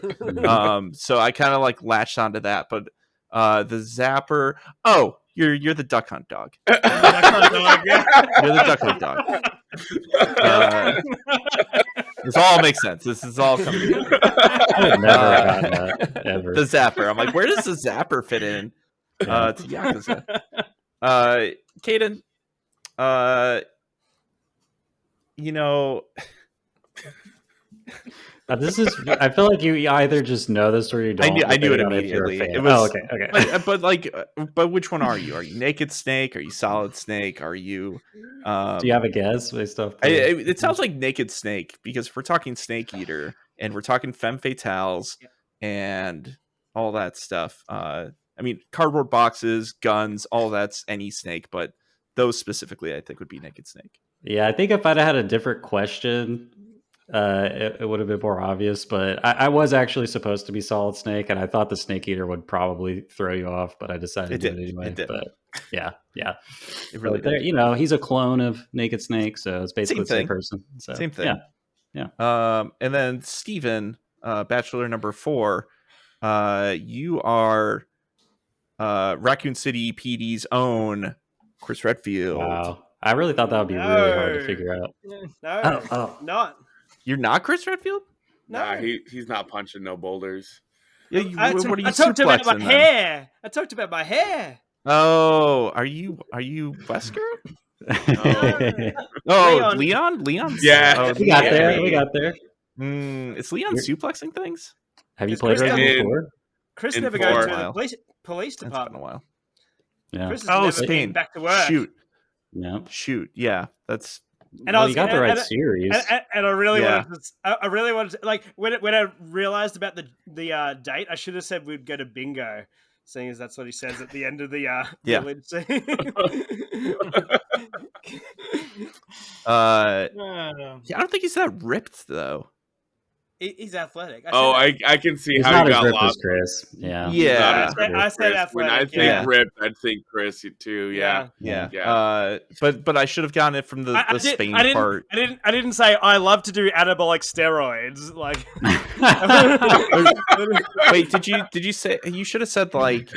So I kind of like latched onto that, but the zapper. Oh, you're the duck hunt dog. Duck hunt dog, yeah. You're the duck hunt dog. This all makes sense. This is all coming together. I would never have gotten that ever. The zapper. I'm like, where does the zapper fit in to Yakuza? Caden, you know, This is. I feel like you either just know this or you don't. I knew it depending on if you're a immediately. fan. It was okay. but which one are you? Are you Naked Snake? Are you Solid Snake? Are you? Do you have a guess based off? It sounds like Naked Snake, because if we're talking Snake Eater and we're talking femme fatales and all that stuff. I mean, cardboard boxes, guns, all that's any snake, but those specifically, I think, would be Naked Snake. Yeah, I think if I'd had a different question, it would have been more obvious. But I was actually supposed to be Solid Snake, and I thought the Snake Eater would probably throw you off, but I decided to do it anyway. But yeah, it really did. You know, he's a clone of Naked Snake, so it's basically the same person. So, same thing. Yeah. And then Steven, Bachelor number 4, you are Raccoon City PD's own Chris Redfield. Wow. I really thought that would be really hard to figure out. No, not. You're not Chris Redfield? No, nah, he's not punching no boulders. Yeah, I talked about my hair. I talked about my hair. Oh, are you Wesker? Oh, Leon? Leon's? Yeah. Oh, We got there. Is Leon suplexing things? Have you played Resident Evil 4? Chris In never 4. goes to the police It's been a department. while. Yeah. Chris has never Spain. been back to work. Shoot. Yeah, that's. And you got the right series. And I really wanted to, like, when I realized about the date, I should have said we'd go to bingo, seeing as that's what he says at the end of the village scene. I don't think he's that ripped though. He's athletic. I can see he's how not you as got ripped as lost. Chris. Yeah. I said athletic. When I think ripped, I'd think Chris too. Yeah. But I should have gotten it from the Spain part. I didn't say I love to do anabolic steroids. Like, wait, did you say you should have said like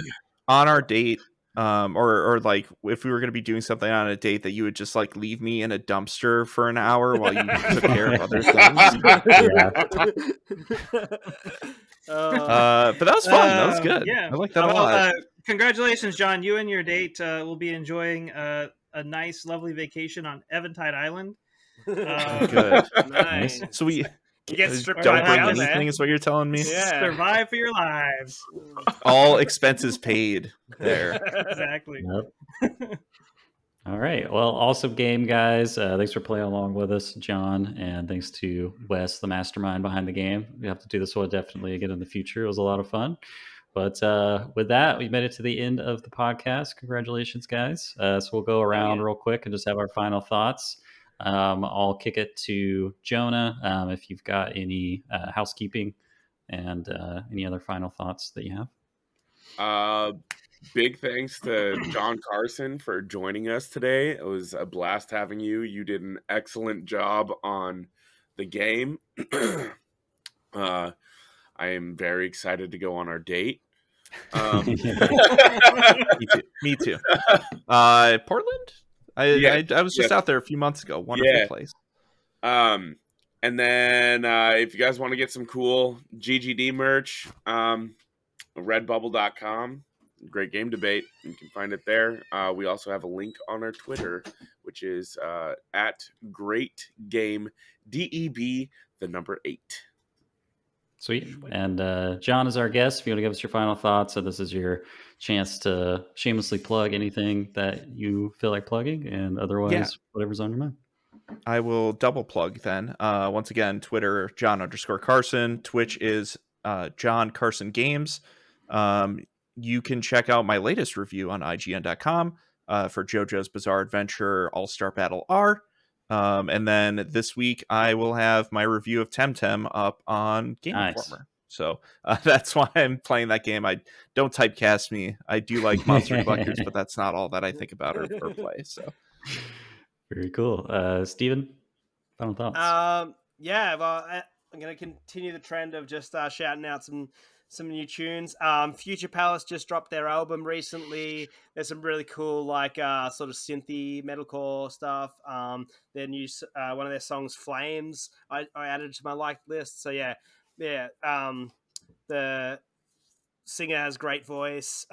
on our date, or like if we were going to be doing something on a date that you would just like leave me in a dumpster for an hour while you took care of other things. But that was fun. That was good. Yeah, I like that a lot. Congratulations, John. You and your date will be enjoying a nice, lovely vacation on Eventide Island. Good. Nice. So we get stripped don't right bring out, anything, man. is what you're telling me. Yeah. Survive for your lives. All expenses paid there. Exactly. Yep. All right. Well, awesome game, guys. Thanks for playing along with us, John, and thanks to Wes, the mastermind behind the game. We have to do this one definitely again in the future. It was a lot of fun. But with that, we made it to the end of the podcast. Congratulations, guys. So we'll go around real quick and just have our final thoughts. I'll kick it to Jonah if you've got any housekeeping and any other final thoughts that you have. Big thanks to John Carson for joining us today. It was a blast having you. You did an excellent job on the game. I am very excited to go on our date. Me too. Portland? I was just out there a few months ago. Wonderful place. And then if you guys want to get some cool GGD merch, redbubble.com. Great Game Debate. You can find it there. We also have a link on our Twitter, which is at Great Game DEB, the number 8. Sweet. And John is our guest. If you want to give us your final thoughts, so this is your chance to shamelessly plug anything that you feel like plugging, and otherwise, whatever's on your mind. I will double plug then. Once again, Twitter, John_Carson. Twitch is John Carson Games. You can check out my latest review on IGN.com for JoJo's Bizarre Adventure All-Star Battle R. And then this week, I will have my review of Temtem up on Game Nice. Informer. So that's why I'm playing that game. I don't typecast me. I do like Monster Collectors, but that's not all that I think about or play. So Very cool. Steven, final thoughts? Yeah, well, I'm going to continue the trend of just shouting out some new tunes. Future Palace just dropped their album recently. There's some really cool, like, sort of synthy metalcore stuff. Their new one of their songs, Flames, I added to my liked list. So yeah. The singer has great voice.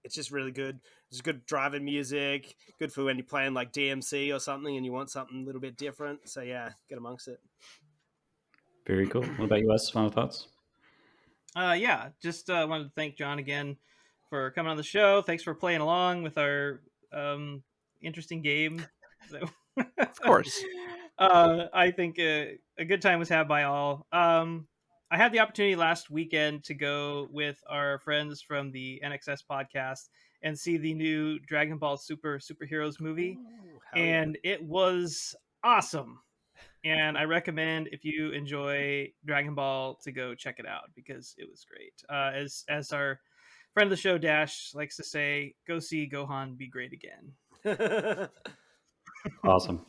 It's just really good. It's good driving music. Good for when you're playing like DMC or something and you want something a little bit different. So yeah, get amongst it. Very cool. What about you, Wes? Final thoughts? Yeah, just wanted to thank John again for coming on the show. Thanks for playing along with our interesting game. of course. I think a good time was had by all. I had the opportunity last weekend to go with our friends from the NXS podcast and see the new Dragon Ball Superheroes movie. Ooh, and it was awesome. And I recommend, if you enjoy Dragon Ball, to go check it out because it was great. As our friend of the show, Dash, likes to say, go see Gohan be great again. Awesome.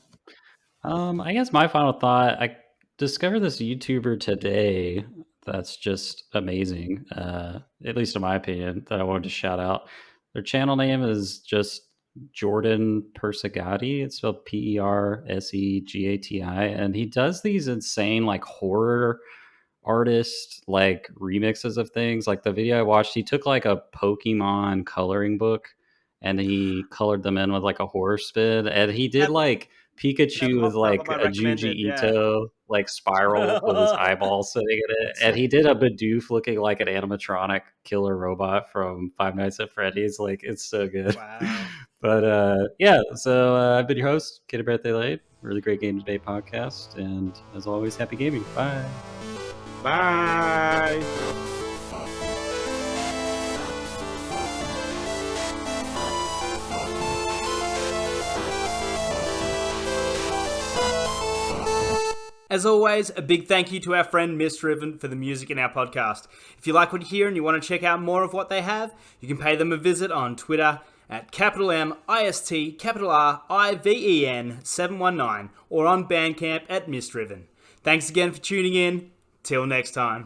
I guess my final thought, I discovered this YouTuber today that's just amazing, at least in my opinion, that I wanted to shout out. Their channel name is just Jordan Persegati. It's spelled Persegati, and he does these insane like horror artist like remixes of things. Like the video I watched, he took like a Pokemon coloring book and he colored them in with like a horror spin, and he did like Pikachu with like a Junji Ito like spiral with his eyeball sitting in it, and he did a Bidoof looking like an animatronic killer robot from Five Nights at Freddy's. Like, it's so good. Wow. But yeah, so I've been your host, Kid Birthday Late. Really great game debate podcast, and as always, happy gaming. Bye. Bye. As always, a big thank you to our friend Misdriven for the music in our podcast. If you like what you hear and you want to check out more of what they have, you can pay them a visit on Twitter at MIST_RIVEN 719 or on Bandcamp at Misdriven. Thanks again for tuning in. Till next time.